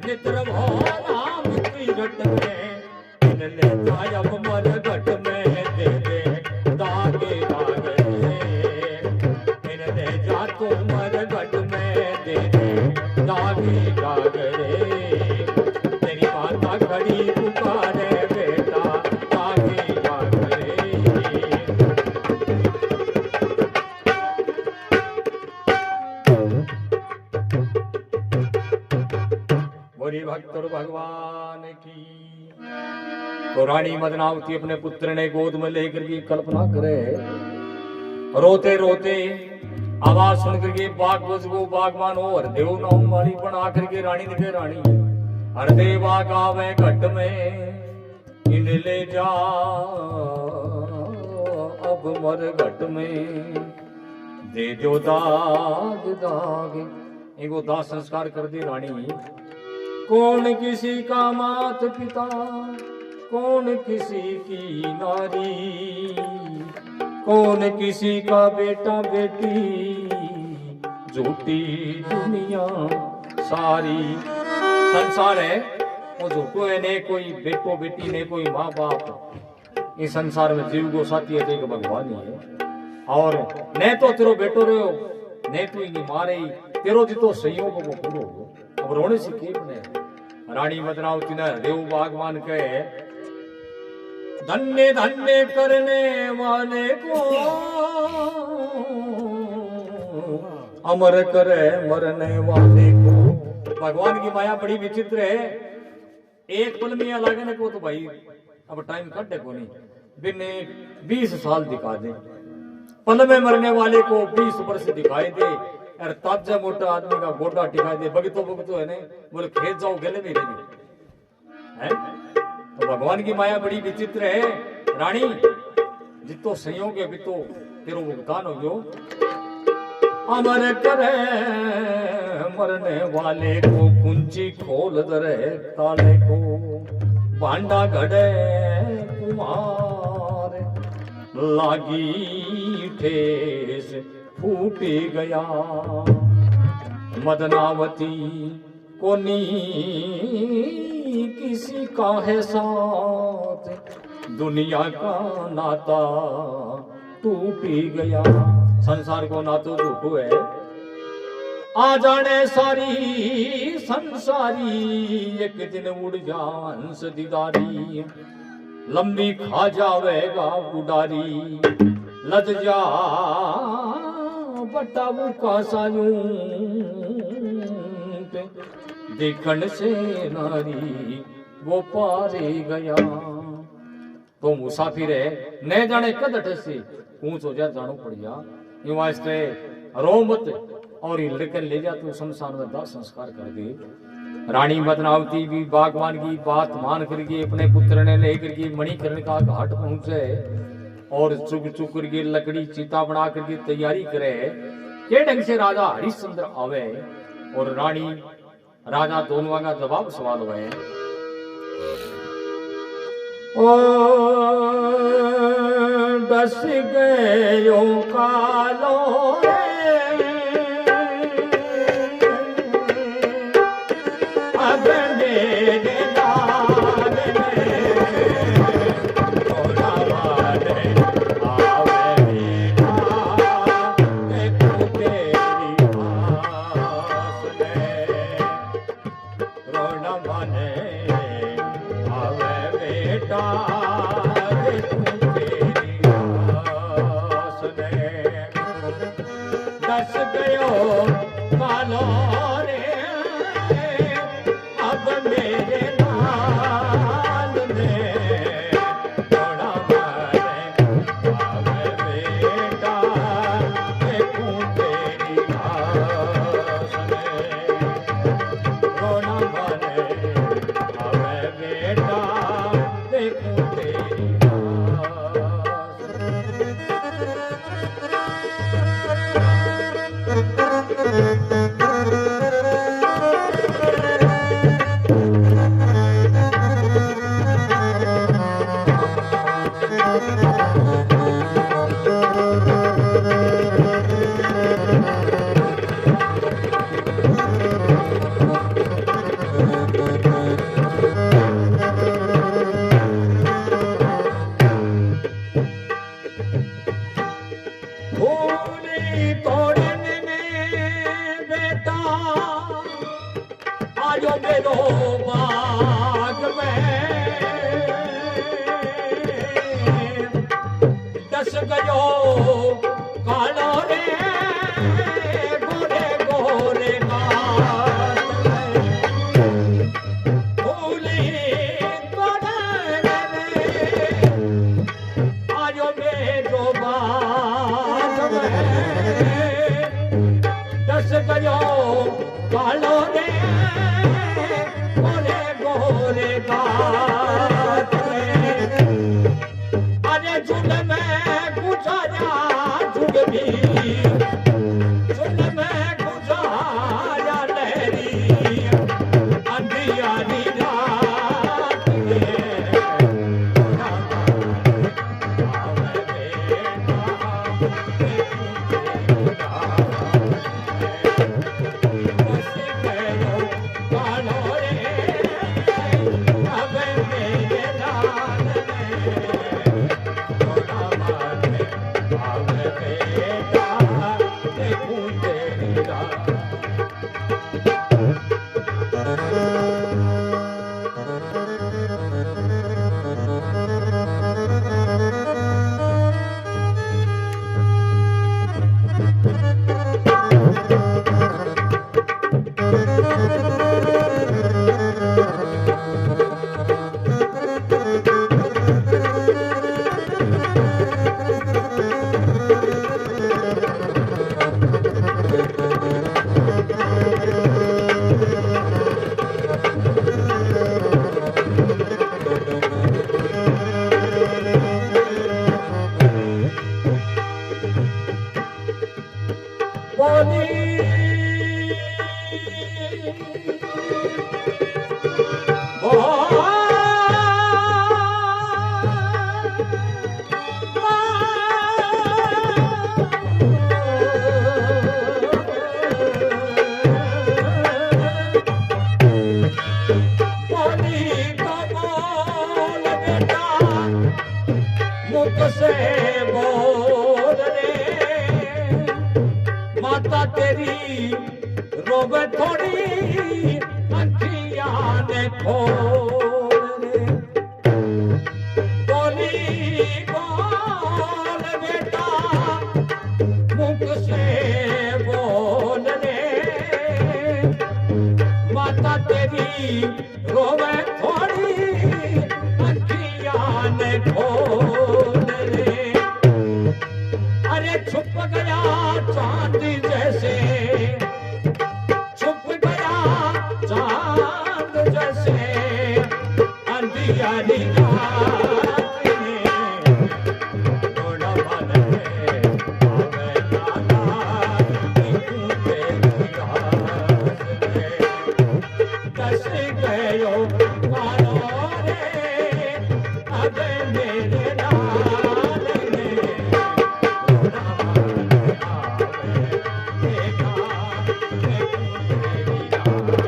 नित्र वो राम की रट में। इन ले जायब मर घट में दे दे दागे दागे। इन ले जा तू मर घट में दे दे दागे दागे। तेरी माता खड़ी पुकारे बेटा जागे जागे। बोली भक्त और भगवान की। तो रानी मदनावती अपने पुत्र ने गोद में लेकर की कल्पना करे, रोते रोते आवाज सुन करके बाग को बागवान हो हरदेव नाम वाली बना करके रानी दिखे। रानी हरदेवा गावे घट में इन ले जा अब मर घट में दे दो दाग दाग। इनको दाह संस्कार कर दी रानी। कौन किसी का मात पिता, कौन किसी की नारी, कौन किसी का बेटा बेटी, झूठी दुनिया सारी। संसार है वो झूठो है, ने कोई बेटो बेटी ने कोई माँ बाप। इस संसार में जीव को साथी है तो भगवान ही है। और ने तो तेरो बेटो रहो, ने तू इनकी मारे तेरो जितो संयोग को पूरो। अब रोने से के बने। रानी बदनावती ने देव भगवान कहे, धन्य धन्य करने वाले को अमर करे मरने वाले को। भगवान की माया बड़ी विचित्र है। एक पल में लागे ना को तो भाई अब टाइम कटे को नहीं, बिन 20 साल दिखा दे। पल में मरने वाले को 20 वर्ष दिखाई दे, और ताजा मोटा आदमी का गोडा टिकाई दे। बगतो बगतो है नहीं बोले खेत जाओ गले में रही है। तो भगवान की माया बड़ी विचित्र है। रानी जितो संयोग है बितो तेरो भुगतान हो गयो। अमर करे मरने वाले को, कुंची खोल दरे ताले को, भांडा घड़े कुमार, लागी ठेस फूटी गया। मदनावती कोनी किसी का है साथ, दुनिया का नाता टूटी गया। संसार को नातो झूठो है। आ जाने सारी संसारी, एक दिन उड़ जा हंस दीदारी, लंबी खा जावेगा उडारी। लद जा बटाऊ का सायूं, देखण से नारी वो पारे गया। तो मुसाफिर है न जाने कद अटसे ऊंच हो जा जानो पड़ जा। यूं वास्ते रो मत और लड़के ले जा तू शमशान में दाह संस्कार कर दे। रानी बदनावती भी भगवान की बात मान करके अपने पुत्र ने लेकर के मणिकर्ण का घाट पहुंचे और चुग चुग करके लकड़ी चिता बना करके तैयारी करे के ढंग से राजा हरिश्चंद्र आवे। और रानी राजा दोनों का जवाब सवाल हुए। ओ दस गयो कालो देखो मुख से बोल रे माता तेरी रोवे थोड़ी अखियां ने खोल रे बोली बोल बेटा मुख से बोल रे माता तेरी रोवे थोड़ी अखियां ने खोल रे अरे छुप गया चांद जैसे छुप गया चांद जैसे अंधियारी रात में थोड़ा मन है आवे जाना तू तेरी रात में दस गयो मारो रे अब मेरे नाल में थोड़ा मन आवे देखा देखूं तेरी रात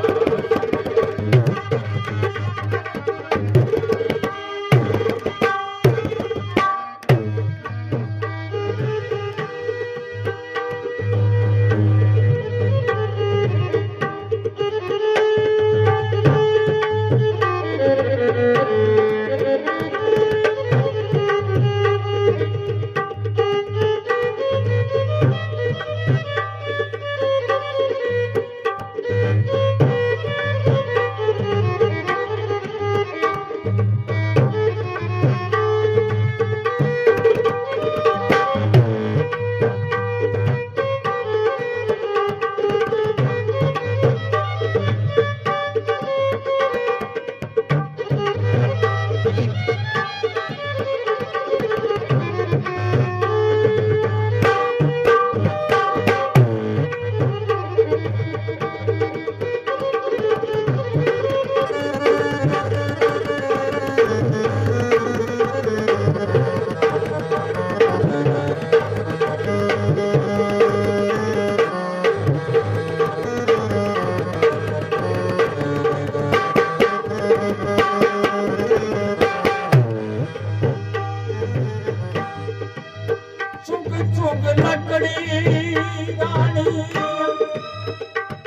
चुग चुग लकड़ी रानी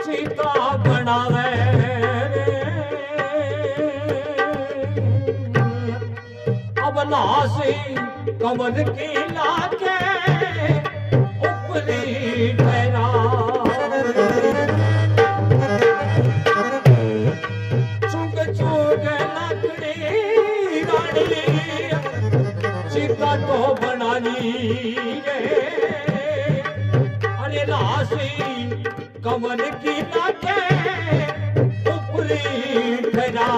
सीता बनावे अब लासी कमल की लाके ऊपरी ठहरा चुग चुग लकड़ी रानी सीता तो बना ली अरे राशि कमल की लाके ऊपरी ठहरा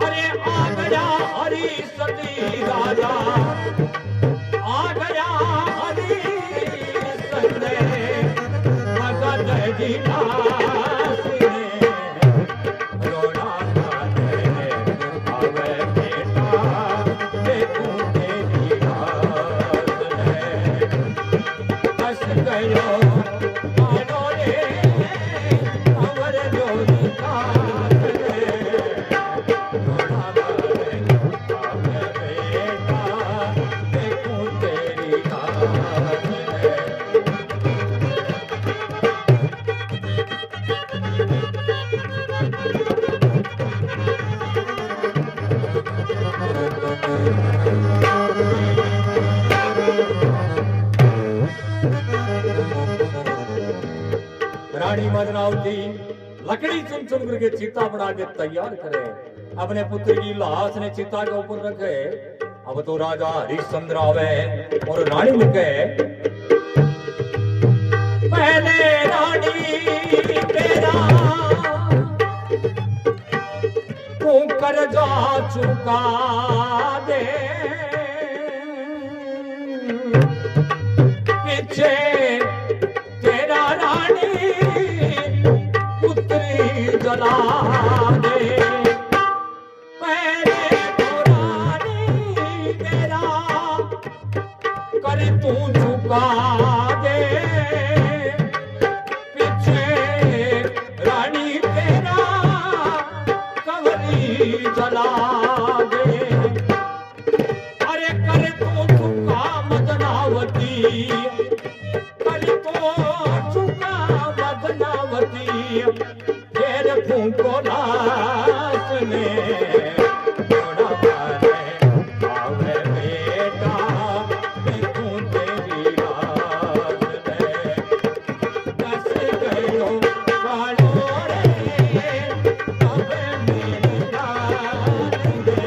अरे आ गया हरी सती राजा आ गया हरी सती भगत जी रानी मदनावती लकड़ी चुन चुन करके चिता बना के तैयार करे अपने पुत्र की लाश ने चिता के ऊपर रखे अब तो राजा हरिश्चंद्र आवे और रानी लिखे पहले रानी तेरा तू कर्जा चुका दे पीछे तेरा रानी पुत्री जला दे पहले तो रानी तेरा कर तू चुका दे पीछे रानी तेरा कवरी जला दे ने घोड़ा मारे आवे बेटा देखूं तेरी रात ने दस गयो कालो रे आवे मेरी रात ने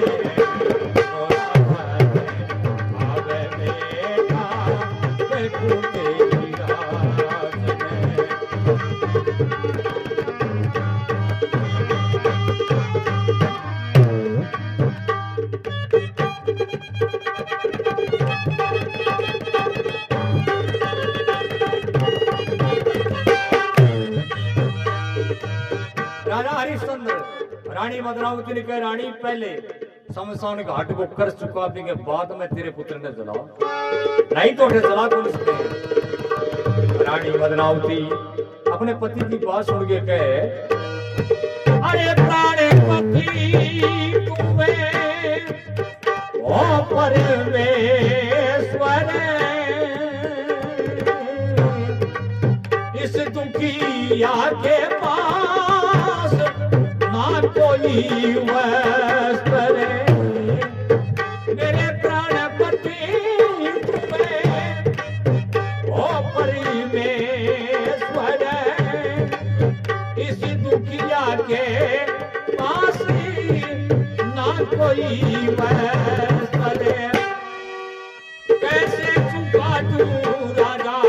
घोड़ा मारे आवे बेटा देखूं तेरी रात ने। राजा हरिश्चंद्र रानी मदनावती ने कहा रानी पहले शमशान घाट को कर चुका भी के बाद में तेरे पुत्र ने जला नहीं तो जला कौन सकते। रानी मदनावती अपने पति की बात सुन के कहे अरे प्राणे पति तुम्हें ओ परमेश्वर इस दुखिया के पास ना कोई वस्त्र मेरे प्राणपति तुम्हें ओ परमेश्वर इस दुखिया के पास ना कोई वस्त्र कैसे चुका तू राजा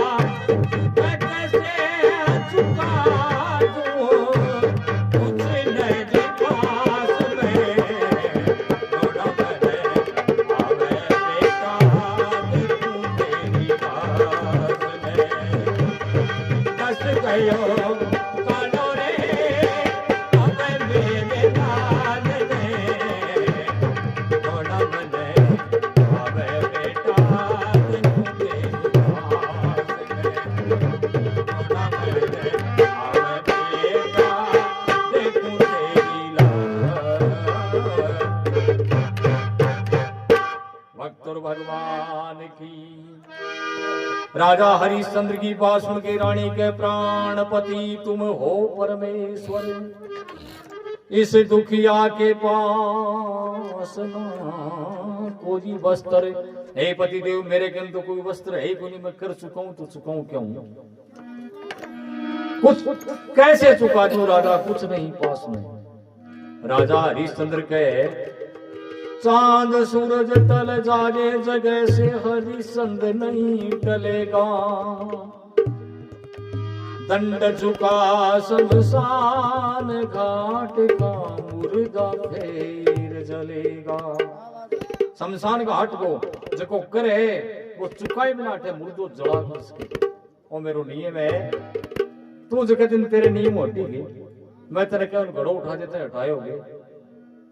भगवान की। राजा हरिश्चंद्र की बात सुन के रानी के प्राणपति तुम हो परमेश्वर इस दुखिया के पास ना कोई वस्त्र हे पति देव मेरे के तो कोई वस्त्र है कोई मैं कर चुका हूं तो चुकाऊं क्यों कुछ कैसे चुका तू राजा कुछ नहीं पास में। राजा हरिश्चंद्र कहे चांद सूरज टल जाए जगह से हरिश्चंद्र नहीं टलेगा दंड झुका शमशान घाट का मुर्दा फिर जलेगा। शमशान घाट को जको करे वो चुकाई बनाटे मुर्दो जला सके ओ मेरो नियम है तू जगह दिन तेरे नियम होती गई मैं तेरे क्या घड़ो उठा देते हटायोगे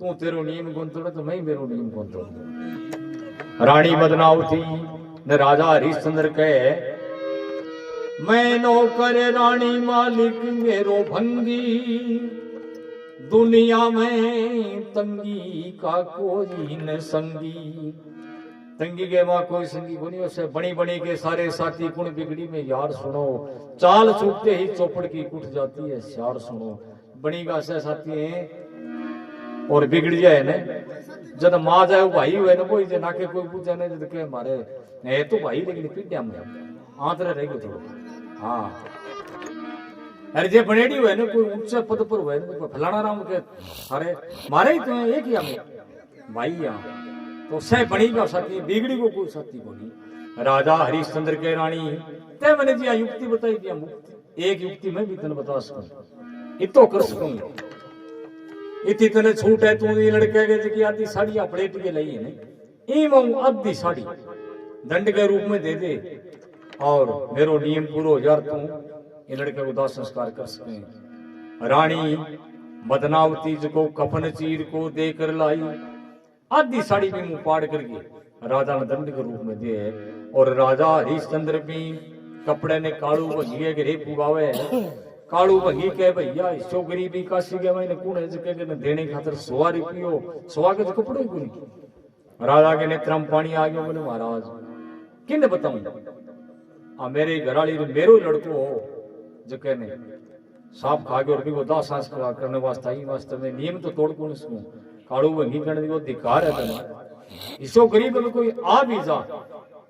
तू तेरो नियम गुंतोड़े तो मैं मेरो नियम गुंतोड़े। रानी मदनावती ने राजा हरिश्चंद्र कहे मैं नौकर रानी मालिक मेरो भंगी दुनिया में तंगी का कोई न संगी तंगी के मां कोई संगी को नहीं उसे बनी बनी के सारे साथी कुण बिगड़ी में यार सुनो चाल चूकते ही चौपड़ की कुट जाती है यार सुनो बनी का से साथी है और बिगड़ जाए ना जब मां जाए भाई हुए ना कोई नाके कोई पूछे ना जब के मारे है तो भाई लेकिन पीटिया में आंतरे रहेगी थोड़ा हाँ अरे जे बनेडी हुए ना कोई ऊंचे पद पर हुए ना फलाना राम के अरे मारे ही तुम्हें एक ही हमें भाई यहाँ तो सह बनी का साथी बिगड़ी को कोई साथी को नहीं। राजा हरिश्चंद्र के रानी ते मैंने जी युक्ति बताई दिया मुक्ति एक युक्ति मैं भी तेन बता सकूं इतो कर सकूंगा इतनी तने छूट है तू ये लड़के के जी आधी साड़ी पलेट के लाई है नहीं आधी साड़ी दंड के रूप में दे दे और मेरो नियम पूरा हो जा तू ये लड़के को दाह संस्कार कर सके। रानी मदनावती को कफन चीर को देकर लाई आधी साड़ी भी मुंह पाड़ करके राजा ने दंड के रूप में दे और राजा हरिश्चंद्र भी कपड़े ने कालू भंगिए रे पुगावे कालू भंगी के भैया इसो गरीबी काशी के मैंने कौन है जके ने देने खातर 100 रुपयो 100 के कपड़े को नहीं। राजा के नेत्र में पानी आ गया बोले महाराज किन बताऊं आ मेरे घराली मेरो लड़को हो जके ने सांप खा गयो और भी वो दाह संस्कार करने वास्ते ही वास्तव में नियम तो तोड़ कौन इसको काड़ू भंगी करने को धिकार है तुम्हारा इसो गरीब में कोई आ भी जा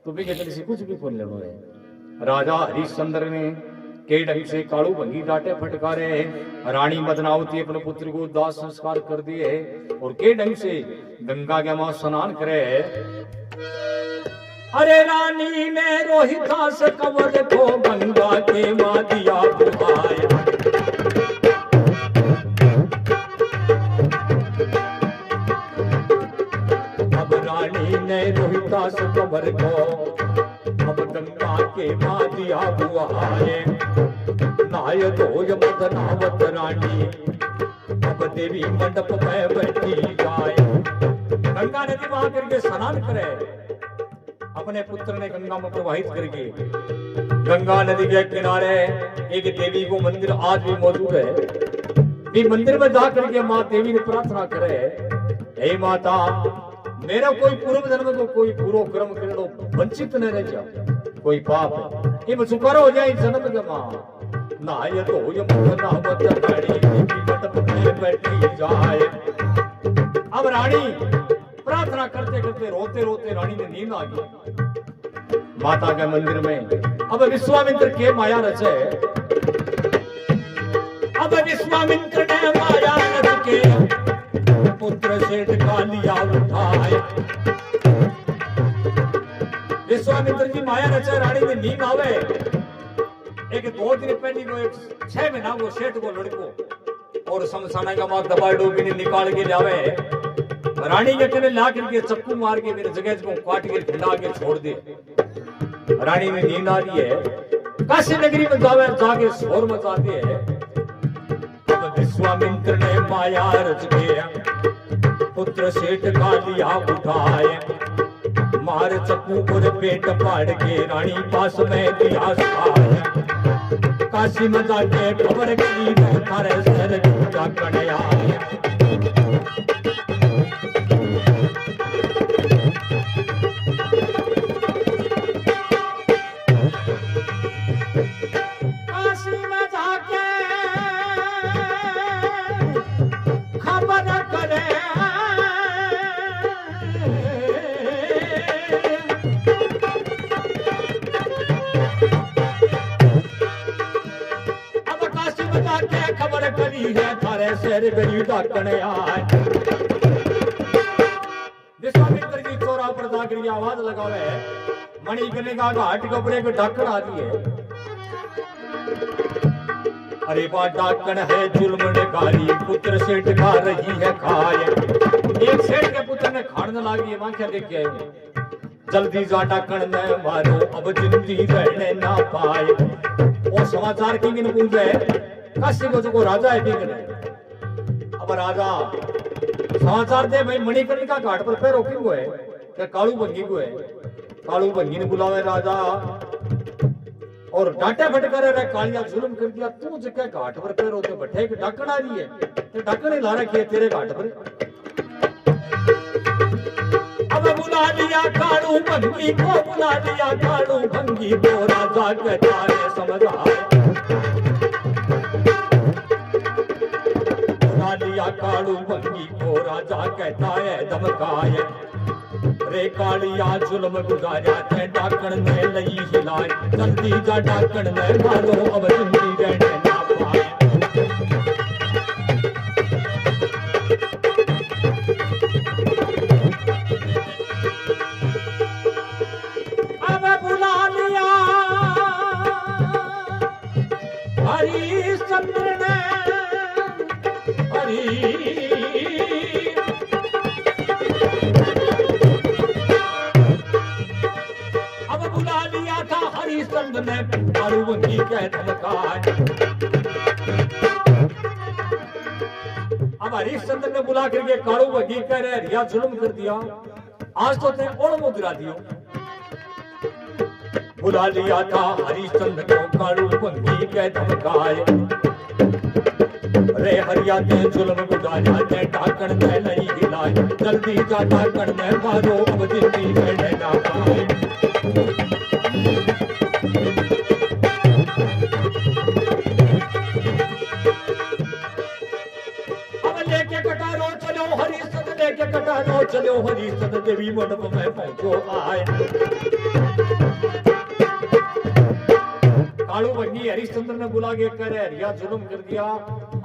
तो भी कहते से कुछ भी खोल ले राजा हरिश्चंद्र ने के ढंग से काड़ू भंगी डांटे फटकारे रानी मदनावती अपने पुत्र को दाह संस्कार कर दिए और के ढंग से गंगा के मां स्नान करे। अरे रानी ने रोहिता से कंवर को गंगा के मां दिया बुहाए। अब रानी ने रोहिता से कंवर को अब गंगा के मां दिया बुहाए। नाय धोय मदनावत रानी अब देवी मंडप में बैठी जाए। गंगा नदी वहां करके स्नान करे अपने पुत्र ने गंगा में प्रवाहित करके गंगा नदी के किनारे एक देवी को मंदिर आज भी मौजूद है। भी मंदिर में जाकर के माँ देवी ने प्रार्थना करे हे माता मेरा कोई पूर्व जन्म को कोई बुरो कर्म करे तो वंचित न रह जाओ कोई पाप ये चुकार हो जाए जन्म के माँ नाय तो मदनावत रानी देवी मंडप में बैठी जाए। अब रानी प्रार्थना करते करते रोते रोते रानी ने नींद आ गई माता के मंदिर में। अब विश्वामित्र के माया रचे अब विश्वामित्र ने माया रच के पुत्र से का लिया उठाए। विश्वामित्र की माया रचे रानी में नींद आवे एक 2 दिन पहले को एक 6 महीना वो सेठ को लड़को और शमशाना का मां दबा डोबी ने निकाल के लावे रानी के कने ला करके चक्कू मार के मेरे जगह को काट के ढिला के छोड़ दे। रानी में नींद आ रही है काशी नगरी में जावे जाके शोर मचाते है। अब विश्वामित्र ने माया रच के पुत्र सेठ का लिया उठाए मार चक्कू और पेट फाड़ के रानी पास में दिया सुखाए। काशी में जाके खबर की थारे सर का कड़या विश्वामित्र की चोरा पर जाकर आवाज लगावे मणिकर्णिका घाट कपड़े को ढक्कन आ रही है। अरे बा ढक्कन है जुल्म निकाली पुत्र सेठ खा रही है खाए। एक सेठ के पुत्र ने खाने लगी है क्या देख के जल्दी जा ढक्कन न मारो अब जिंदगी रहने ना पाए। वो समाचार किंग ने पूछे काशी को जो राजा है किंग ने अब राजा समाचार दे भाई मणिकर्णिका घाट पर पैर रोकी हुए क्या कालू भंगी को है। कालू भंगी ने बुलावे राजा और डांटे फटकार रहे कालिया जुल्म कर दिया तू जगह घाट पर पैर होते बैठे कि ढक्कन आ रही है तो ढक्कन ही ला रखी है तेरे घाट पर। अब बुला लिया कालू भंगी को बुला लिया कालू भंगी को राजा कहता है समझ आए। लिया कालू भंगी को राजा कहता है धमकाए। रे कालिया जुल्म गुजारा थे ढक्कन ने लई हिलाए जल्दी जा ढक्कन ने मारो अब जिंदगी रहने ना पाए। अब बुला लिया हरिश्चंद्र ने अब बुला लिया था हरिश्चंद्र ने कालू भंगी कह धमकाए। अब हरिश्चंद्र ने बुला करके कालू भंगी कह रहे रिया जुल्म कर दिया आज तो तेरे और मुद्रा दियो। बुला लिया था हरिश्चंद्र को कालू भंगी कह धमकाए। रे हरिया ते जुल्म गुजारा ते ढक्कन ने नहीं हिलाए जल्दी जा ढक्कन ने मारो अब जिंदगी रहने ना पाए। रो चलो हरिश्चंद्र देवी मंडप में पहुंचो आए। कालू बंगी हरिश्चंद्र ने बुला के करे हरिया जुल्म कर दिया,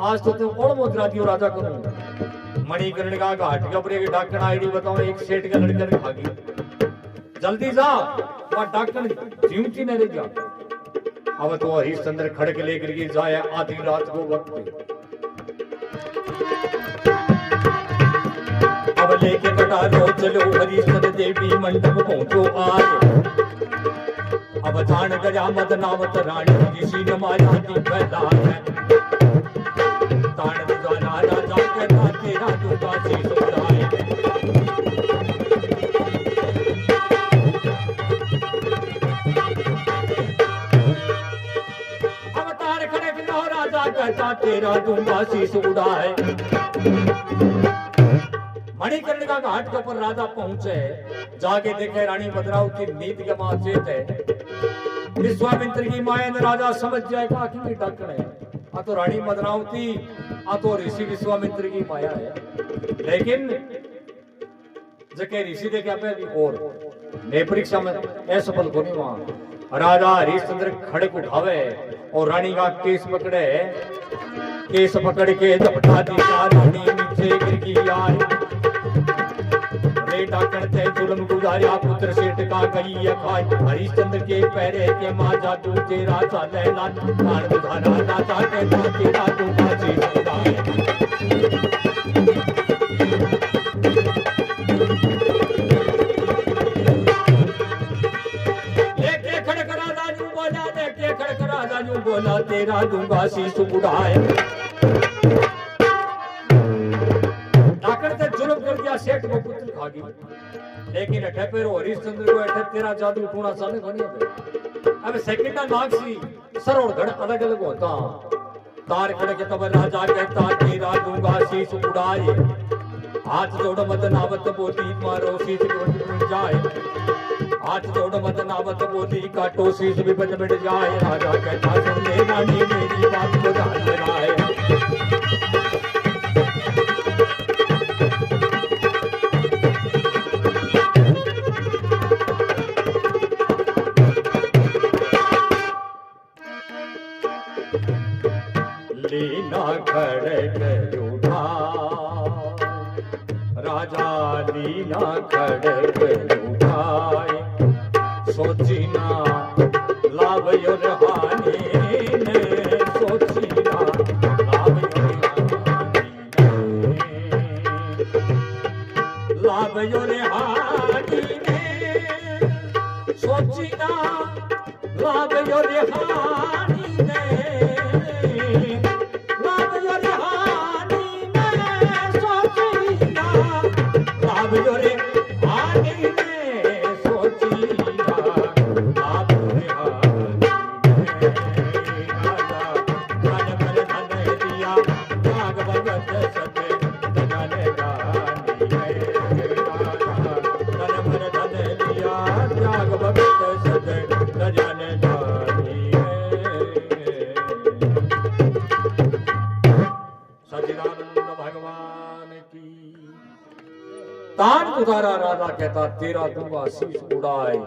आज तो तुम कौन मुद्रा दियो राजा करूं। मणिकर्ण का घाट कपड़े के डाकन आईडी बताओ, एक सेठ का लड़का ने खागी, जल्दी जा वहां डाकन जीवती न रह जा। अब तो हरिश्चंद्र खड़क लेकर के जाए आधी रात को वक्त, अब लेके कटारो चलो हरिश्चंद्र देवी मंडप पहुंचो आज। अब जान गया मद नामत रानी ऋषि न माया की फैलाए, तान जाना राजा कहता तेरा दूंगा शीश उड़ाए। अब तार खड़े बिना राजा कहता तेरा दूंगा शीश उड़ाए। मणिकर्ण का घाट के ऊपर राजा पहुंचे, जाके देखे रानी भद्रावती नींद के मां चेत है। विश्वामित्र की माया ने राजा समझ जाएगा कि डाकण है, आ तो रानी भद्रावती आ तो ऋषि विश्वामित्र की माया है। लेकिन जके ऋषि देखे आप और मैं परीक्षा में असफल को नहीं, वहां राजा हरिश्चंद्र खड़क उठावे और रानी का केस पकड़े, केस पकड़ के झपटा दिया रानी नीचे गिर गई आए। बेटा करते जुल्म गुजारिया पुत्र सेठ का गई है खाई, हरिश्चंद्र के पैरे के मां जादू तेरा चाले लाल, प्राण बुधारा राजा के तेरा दूंगा शीश उड़ाए। लेके खड़क राजा यूं बोला, लेके खड़क राजा यूं बोला तेरा दूंगा शीश उड़ाए। जुल्म कर दिया सेठ को पुत्र खागी, लेकिन अठे पे हरिश्चंद्र को अठे तेरा जादू टूणा साले बनी है। अब सेकंडा नाग सी सर और घड़ अलग अलग होता, तार खड़ के तब राजा कहता तेरा दूंगा शीश उड़ाए। हाथ जोड़ मत नावत बोली मारो शीश टूट जाए, हाथ जोड़ मत नावत बोली काटो शीश भी बच मिट जाए। राजा कहता सुन ले रानी मेरी बात को ध्यान लगाए। लीना खड़क उठा राजा, लीना खड़क उठाए, सोची ना लाभ योर हानि ने, सोची ना लाभ योर हानि ने, सोची ना लाभ योर हानि ने, योरे आने ने सोची ना आप रे हानी राजा धन पर धन दिया भाग भगत सते धन गानी राजा धन पर धन दिया त्याग भगत सते धन गानी। सच्चिदानंद भगवान की तान उतारा राजा कहता तेरा दूंगा शीश उड़ाए।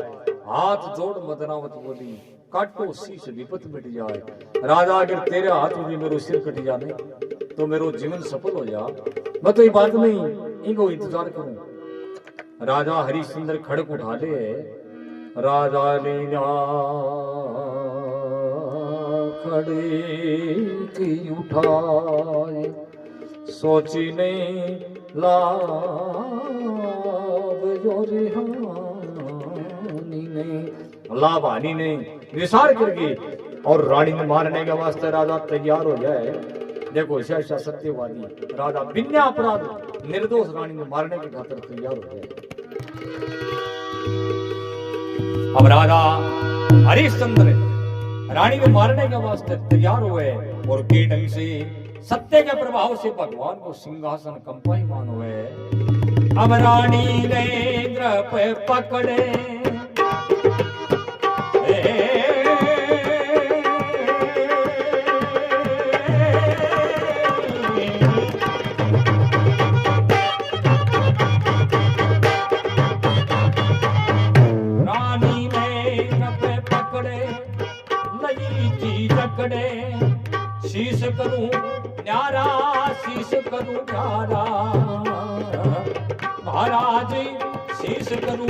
हाथ जोड़ मदनावत बोली काटो शीश विपत मिट जाए। राजा अगर तेरे हाथ में मेरो सिर कट जाने तो मेरो जीवन सफल हो जा, मैं तो ये बात नहीं इनको इंतजार करूं। राजा हरिश्चंद्र खड़क उठा ले, राजा लीना खड़े की उठाए, सोची नहीं लाभ हानि ने विचार करके और रानी ने मारने के वास्ते राजा तैयार हो जाए। देखो ऐसा सत्यवादी राजा बिना अपराध निर्दोष रानी ने मारने की खातिर तैयार हो जाए। अब राजा हरिश्चंद्र रानी को मारने के वास्ते तैयार हुए और के ढंग से सत्य के प्रभाव से भगवान को सिंहासन कंपायमान हुए। अब रानी ने इंद्र पकड़े महाराज शीश करूं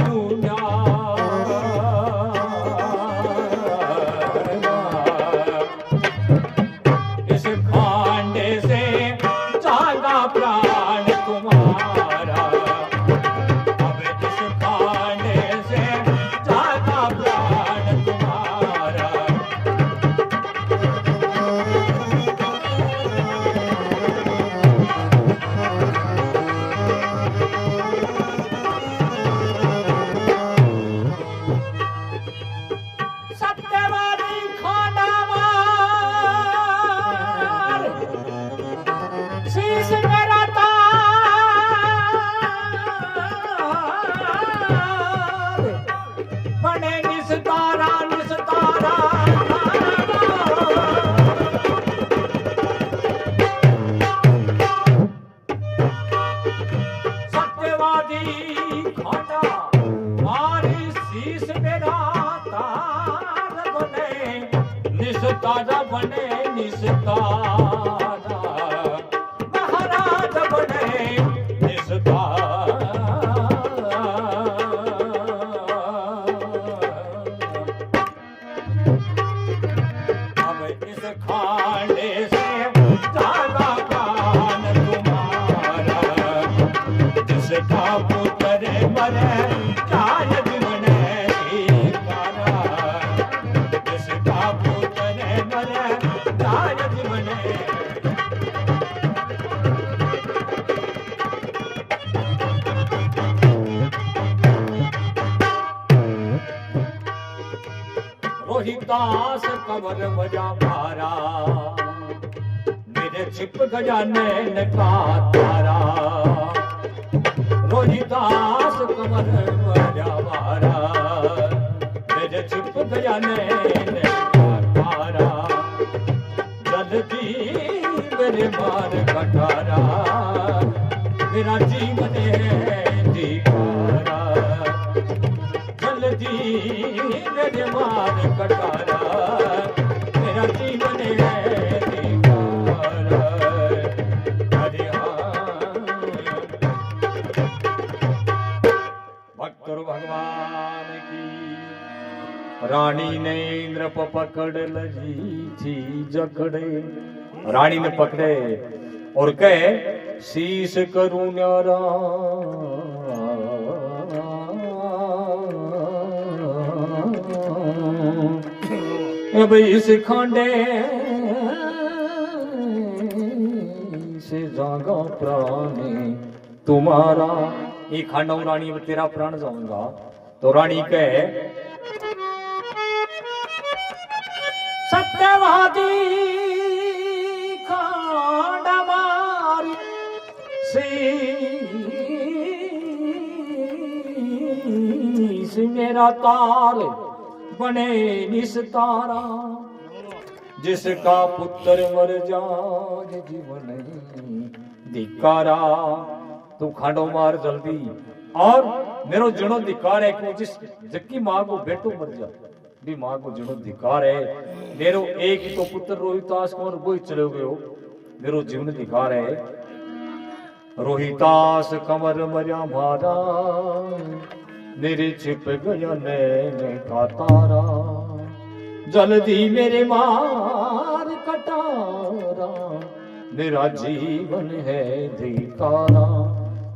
इस खांडे से जागा प्राण तुम्हारा, अब इस खांडे से जागा प्राण तुम्हारा। निस्तारा बने निस्तारा, महाराज बने निस्तारा। अब इस खांडे से जागा प्राण तुम्हारा, जिसका पुत्र मरे शायद बने धिक्कारा, जिसका रोहिदास कंवर बजा मारा, मेरे छिप गया नैन का तारा। रोहिदास कंवर बजा मारा, मेरे छिप गया नैन का तारा। जल्दी मेरे मार कटारा, मेरा जीवन है दीवारा। जल्दी मेरे मार कटारा, मेरा जीवन है दीवारा। अरे भक्त भगवान की रानी ने इंद्र पकड़ लजी थी जकड़े। रानी ने पकड़े और कहे शीश करूं न्यारा, अब इस खांडे से जागा प्राण तुम्हारा। ये खांडा रानी अब तेरा प्राण जाऊंगा। तो रानी कहे सत्यवादी खांडा मार शीश मेरा तार बने निस्तारा, जिसका पुत्र मर जाए जीवन धिक्कारा। तू खांडो मार जल्दी और मेरो जनो धिक्कार है को जिस जक्की मां को बेटो मर जा भी मां को जनो धिक्कार है। मेरो एक ही तो पुत्र रोहितास कुंवर वो ही चले गए हो, मेरो जीवन धिक्कार है। रोहितास कंवर मरा मारा, मेरे छिप गया नैन का तारा। जल्दी मेरे मार कटारा, मेरा जीवन है धिक्कारा।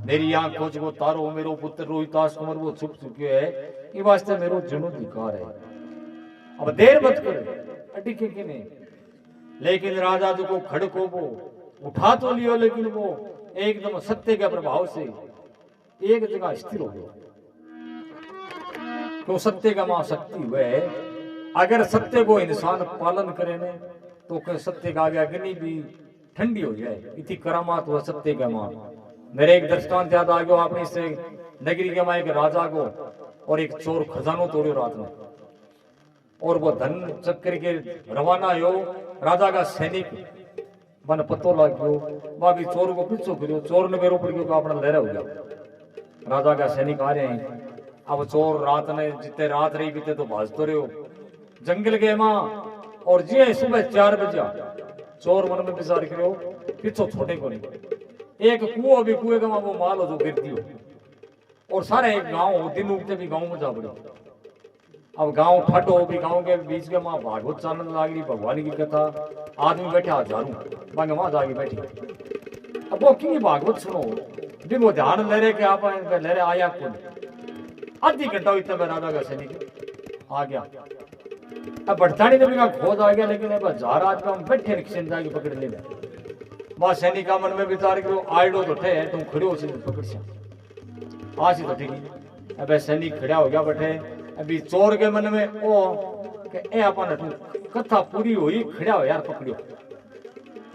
मेरी आंखों को तारो, मेरो पुत्र रोहितास कुंवर वो छुप चुके है, ये वास्ते मेरो जनो धिक्कार है। अब देर मत कर अटिके के नहीं। लेकिन राजा जी को खड़को वो उठा तो लियो, लेकिन वो एकदम सत्य के प्रभाव से एक जगह स्थिर हो गया। तो सत्य का मां शक्ति हुए, अगर सत्य को इंसान पालन करे ने तो सत्य का आगे अग्नि भी ठंडी हो जाए। इतनी करामात हुआ सत्य का मां। मेरे एक दृष्टांत याद आ गया अपनी से नगरी के मां एक राजा को और एक चोर खजानो तोड़ियो रात में, और वो धन चक्कर के रवाना हो। राजा का सैनिक मन पतो लग गयो, वहां भी चोर को पीछो करियो। चोर ने मेरे ऊपर क्यों अपना लहरा हो गया। राजा का सैनिक आ रहे हैं। अब चोर रात ने जितने रात रही बीते तो भाजते रहे हो जंगल के मां। और जी सुबह 4 बजे चोर मन में विचार करो पीछो छोटे को नहीं। एक कुओं भी कुएं का वो माल हो जो गिरती हो और सारे एक गांव दिन उगते भी गांव में जा पड़े। अब गांव फटो भी गांव के बीच के माँ भागवत चालन लाग रही भगवान की कथा, आदमी बैठे हजारों बांगे वहां जाके बैठी। अब वो की भागवत सुनो भी वो ध्यान ले रहे कि आप ले रहे आया कौन। आधी घंटा इतना में राजा का सैनिक आ गया। अब बढ़ताड़ी ने भी कहा खोज आ गया, लेकिन अब हजार आदमी हम बैठे रिक्शे जाके पकड़ ले। वहां सैनिक का मन में विचार करो आइडो तो ठे तुम खड़े हो पकड़ से आज तो ठीक। अब सैनिक खड़ा हो गया बैठे। अभी चोर के मन में ओ के ए अपन कथा पूरी हुई खड़ा हो यार पकड़ियो।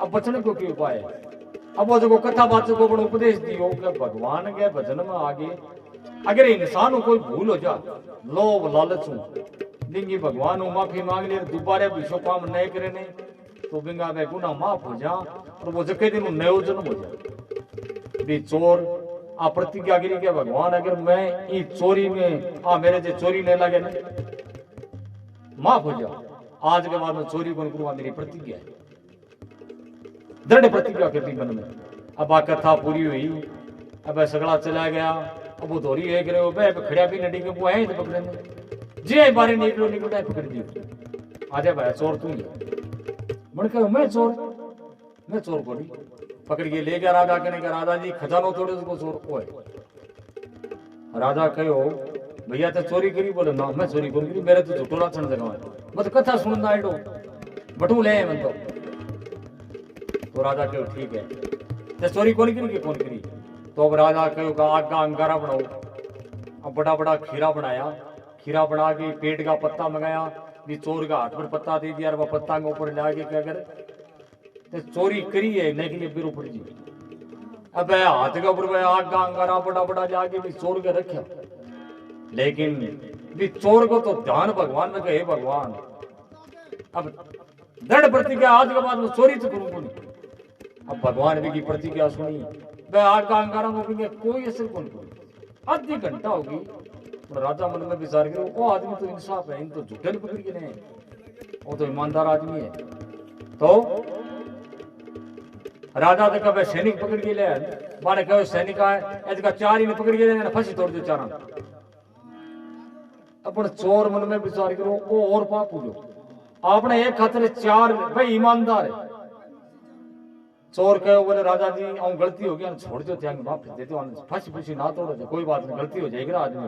अब बचने को क्यों उपाय। अब वो जो कथा बात को बड़ा उपदेश दियो कि भगवान के भजन में आगे अगर इंसान को कोई भूल हो जा लोभ लालच बिंगी भगवान माफी मांग ले दोबारा विश्व काम नहीं करे नहीं तो बिंगा वे गुना माफ हो जा और वो जके दिन नयो जन्म हो जा। भी चोर आ प्रतिज्ञा करी के भगवान अगर मैं ई चोरी में मेरे जे चोरी नहीं लगे ना माफ हो जा, आज के बाद में चोरी को करूंगा मेरी प्रतिज्ञा है। दृढ़ प्रतिज्ञा करती मन में। अब आ कथा पूरी हुई। अब सगड़ा चला गया। अब वो धोरी एक रहे हो खड़ा भी नडी के वो है तो पकड़ने जे बारे निकलो निकलता है पकड़ दियो। आजा भाई चोर तू ही मन कहो मैं चोर को नहीं पकड़ के ले गया राजा कहने का राजा जी खजानो तोड़े उसको चोर को है। राजा कहो भैया तो चोरी करी। बोले ना मैं चोरी करी मेरे तो झूठो लाचन जगह मत कथा सुनना आइडो बटू ले मन तो राजा कहो ठीक है तो चोरी कौन करी के कौन करी। तो अब राजा कहो का आग का अंगारा बनाओ। अब बड़ा बड़ा खीरा बनाया। खीरा बना के पेट का पत्ता मंगाया भी चोर का हाथ पर पत्ता दे दिया। वह पत्ता के ऊपर ला के क्या करे तो चोरी करी है नहीं कि बिरू पड़ जी। अब हाथ के ऊपर आग का अंगारा बड़ा बड़ा जाके भी चोर के रखा। लेकिन भी चोर को तो ध्यान भगवान में कहे भगवान अब दृढ़ प्रतिज्ञा आज के बाद में चोरी तो करूंगा नहीं। अब भगवान भी की प्रतिज्ञा सुनी वह आग का अंगारा में कोई असर कौन कोई। आधी घंटा होगी राजा मन में विचार करो वो आदमी तो इंसाफ है इन तो झूठे नहीं पकड़ के नहीं वो तो ईमानदार आदमी है। तो राजा तो कभी सैनिक पकड़ के ले बारे कहो सैनिक है चार ही पकड़ के फांसी तोड़ दो चारा। अपन चोर मन में विचार करो वो और पाप हो आपने एक खातर चार भाई ईमानदार है। चोर कहो बोले राजा जी हम गलती हो गया छोड़ दो त्याग माफ दे दो फांसी फूसी ना तोड़ो कोई बात नहीं गलती हो जाएगी आदमी।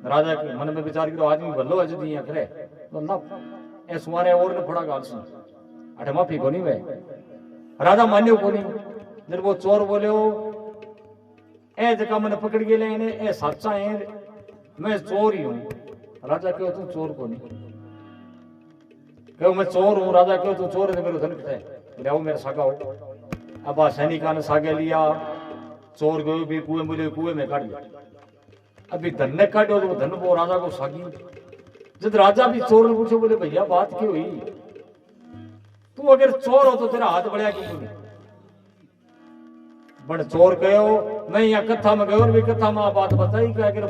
राजा के मन में विचार करो आदमी भलो है जो करे तो ना ए सुमारे और ने फड़ा गाल सुन अरे माफी को नहीं वे राजा मान्यो को नहीं। जब वो चोर बोले ए जगह मैंने पकड़ के ले ए सच्चा है मैं चोर ही हूं। राजा कहो तू चोर को नहीं कहो मैं चोर हूं। राजा कहो तू चोर है मेरे धन है बोले मेरा सागा हो। अब आ सैनिका ने सागे लिया चोर गयो भी कुएं में काट लिया। अभी धन ने काटो तो धन वो राजा को सागी। जब राजा भी चोर ने पूछो बोले भैया बात क्यों हुई तू अगर चोर हो तो तेरा हाथ बढ़िया क्यों नहीं। बड़ चोर कहो मैं यहाँ कथा में गयो भी कथा में बात बताई कि अगर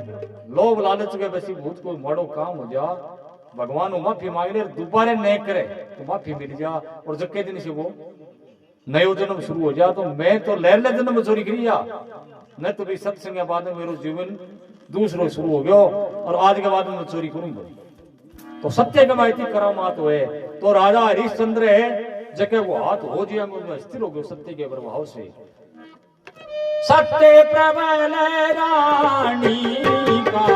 लोभ लालच के वैसी भूत कोई माड़ो काम हो जा भगवान को माफी मांग ले दोबारा नहीं करे तो माफी मिल जा और जब के दिन से वो नयो जन्म शुरू हो जा। तो मैं तो लहले जन्म चोरी करी जा न तो भी सत्संग के बाद में मेरा जीवन दूसरो शुरू हो गया और आज के बाद में मैं चोरी करूंगा। तो सत्य के माइती करामात हुए तो राजा हरिश्चंद्र है जगह वो हाथ हो जिया में स्थिर हो गए सत्य के प्रभाव से। सत्य प्रबल रानी का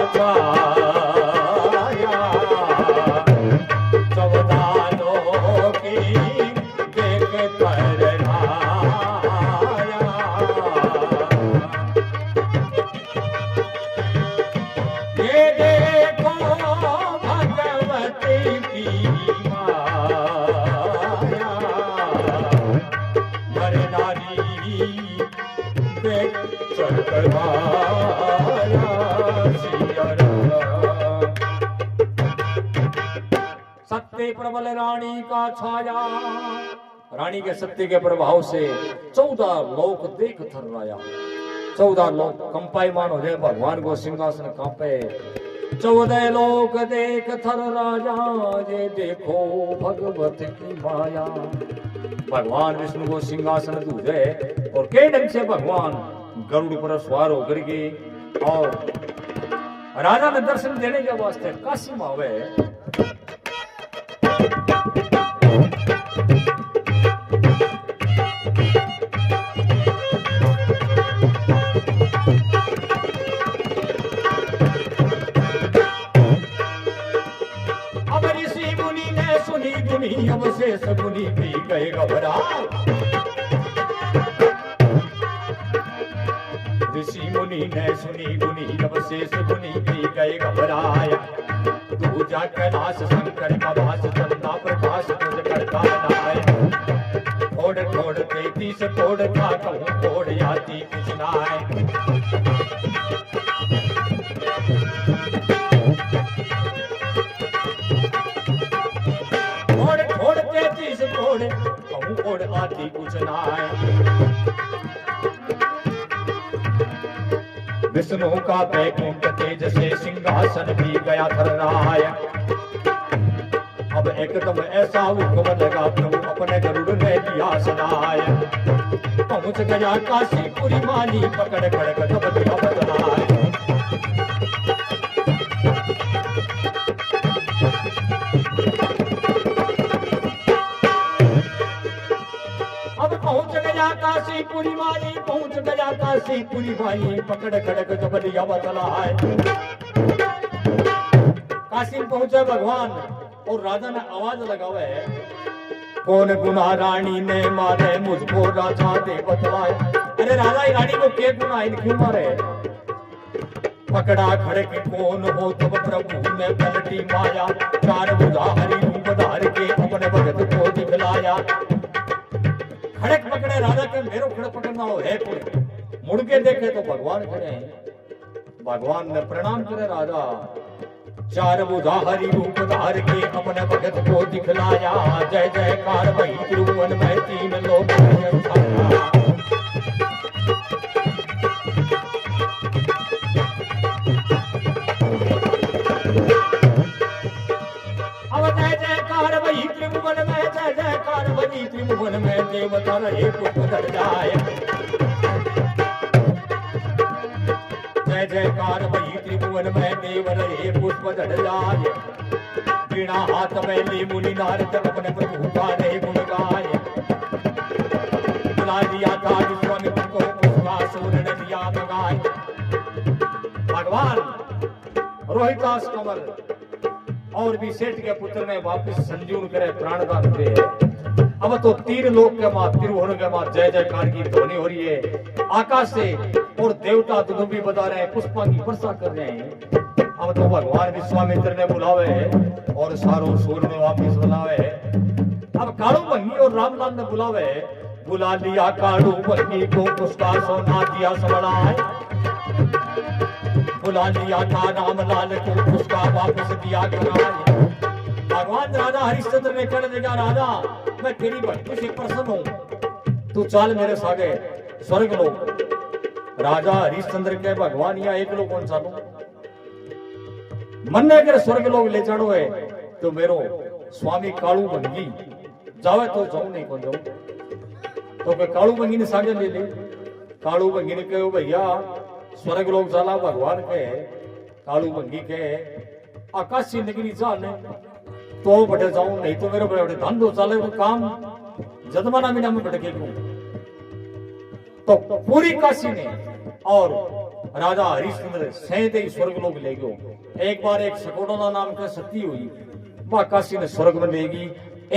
छाया 14 लोकी देख कर ये देखो भगवती की माया नर नारी देख चल सत्य प्रबल रानी का छाया। रानी के सत्य के प्रभाव से 14 लोक देख थर्राया। 14 लोक कंपायमान हो जाए भगवान को सिंहासन कांपे। 14 लोक देख थर राजा ये देखो भगवत की माया। भगवान विष्णु को सिंहासन दूजे और के ढंग से भगवान गरुड़ पर सवार होकर के और राजा ने दर्शन देने के वास्ते काशी में आवे। अब ऋषि मुनि ने सुनी दुनी, अब शेष मुनि भी गए घबरा। ऋषि मुनि ने सुनी दुनी, अब शेष मुनि भी गए घबराया। तू जा कैलाश शंकर का वास, चंदा प्रकाश तुझ करता बनाए। ठोड़ ठोड़ 33 ठोड़ का कहूँ, ठोड़ आती कुछ नाय। ठोड़ ठोड़ 33 ठोड़ कहूँ, ठोड़ आती कुछ नाय। विष्णु का वैकुंठ तेज से सिंहासन भी गया थर्राया। अब एकदम ऐसा हुक्म लगा, प्रभु अपने गरुड़ ने दिया सनाया। पहुंच गया काशीपुरी मानी, पकड़ खड़क तब दिया बदलाया। अब पहुंच गया काशीपुरी मानी, पहुंच गया काशीपुरी मानी, पकड़ खड़क जब दिया बदलाया। काशी में पहुंचे भगवान और राजा ने आवाज लगावे, कौन गुना रानी ने मारे मुझको, राजा दे बतलाए। अरे राजा ही रानी को क्या गुना, इन क्यों मारे? पकड़ा खड़क कौन हो तब प्रभु ने पलटी माया। 4 भुजा हरि रूप धार के अपने भगत को दिखलाया। खड़क पकड़े राजा के, मेरो खड़क पकड़ना हो है कोई? मुड़ के देखे तो भगवान खड़े हैं। भगवान ने प्रणाम करे, राजा 4 भुजा हरि रूप धार के अपने भगत को दिखलाया। जय जयकार भई त्रिभुवन में 3 लोक छाया। अब जय जयकार भई त्रिभुवन में, जय जयकार भई त्रिभुवन में, देवता रहे पुष्प धर जाए। जय जयकार भई त्रिभुवन में, देव रहे पुष्प धर जाए। वीणा हाथ में ली मुनि नारद, अपने प्रभु का रहे गुण गाए। बुला दिया था विश्वामित्र को, उसका सूर्य ने दिया बगाए। भगवान रोहितास कंवर और भी सेठ के पुत्र ने वापिस संजीवन करे, प्राणदान दे। अब तो 3 लोक के मां, तिरुवन के मां जय जयकार की ध्वनि हो रही है। आकाश से और देवता दुदुम्बी बजा रहे हैं, पुष्पा की वर्षा कर रहे हैं। अब तो भगवान विश्वामित्र ने बुलावे और सारो सूर ने वापिस बुलावे। अब कालू भंगी और रामलाल ने बुलावे, बुला लिया कालू भंगी को, उसका सोना दिया सबड़ाए। बुला लिया था रामलाल को, उसका वापस दिया कराए। भगवान राजा हरिश्चंद्र ने कहने लगा, राजा मैं तेरी भक्ति से प्रसन्न हूँ, तू चल मेरे सागे स्वर्ग लोक। राजा हरिश्चंद्र के भगवान या एक लोग कौन चालू मन ने अगर स्वर्ग लोग ले जानो है तो मेरो स्वामी कालू भंगी जावे तो जाऊं, नहीं कौन जाऊं। तो कालू भंगी ने सागे ले ले। कालू भंगी ने कहो, भैया स्वर्ग लोग जाला भगवान के। कालू भंगी के आकाशी नगरी जाने तो बटे जाऊं, नहीं तो मेरे बड़े बड़े धंधो चाले वो काम जदमाना मीना में भटके क्यों। तो पूरी काशी ने और राजा हरिश्चंद्र सहित स्वर्ग लोग ले गयो। एक बार एक सकोड़ा नाम का सती हुई, वह काशी ने स्वर्ग में लेगी।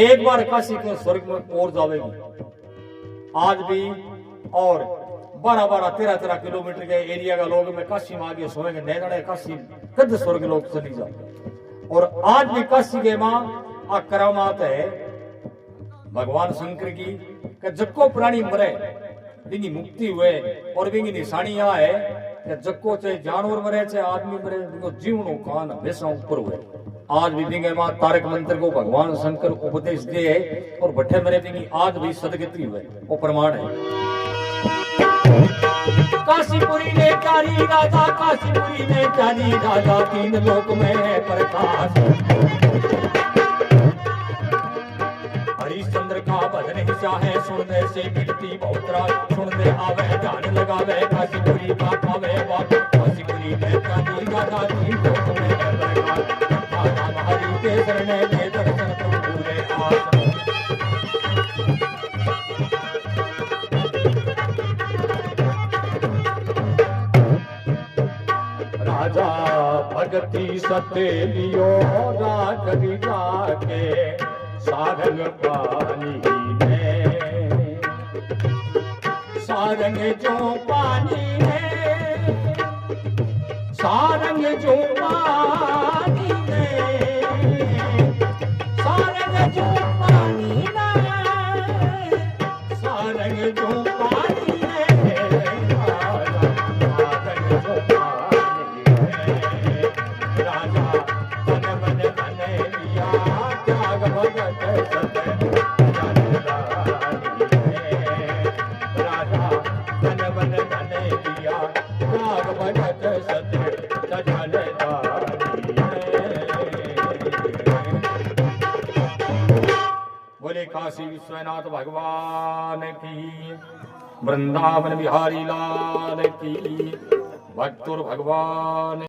एक बार काशी के स्वर्ग में और जावेगी। आज भी और 12-12, 13-13 किलोमीटर के एरिया का लोग में काशी में आगे सोएंगे, नैना काशी कद स्वर्ग लोग चली जाओ। और आज भी काशी के मां करामात है भगवान शंकर की कि जक्को प्राणी मरे बिनी मुक्ति हुए। और बिनी निशानी यह है कि जक्को चाहे जानवर मरे चाहे आदमी मरे, बिको जीवनो कान हमेशा ऊपर हुए। आज भी बिंगे मां तारक मंत्र को भगवान शंकर उपदेश दे और भट्टे मरे बिनी आज भी सदगति हुए, वो प्रमाण है। काशीपुरी ने चारी राजा, काशीपुरी ने चारी राजा, 3 लोक में है प्रकाश। हरिश्चंद्र का भजन हिस्सा है, सुनने से मिलती बहुत रास। सुनने आवे ध्यान लगावे, काशीपुरी का पावे बात। काशीपुरी ने कानी गाता तीन को तुम्हें बैठा राम हरि के शरण में दर्शन तुम पूरे आस राजा भगति सते लियो रागरी जाके सारंग पानी में सारंग जो पानी है सारंग जो पानी में सारंग जो पानी में सारंग जो पानी है सारंग जो पानी है राजा मन मन मन लिया त्याग भगत सत बोले काशी विश्वनाथ भगवान की वृंदावन बिहारी लाल की भक्तुर भगवान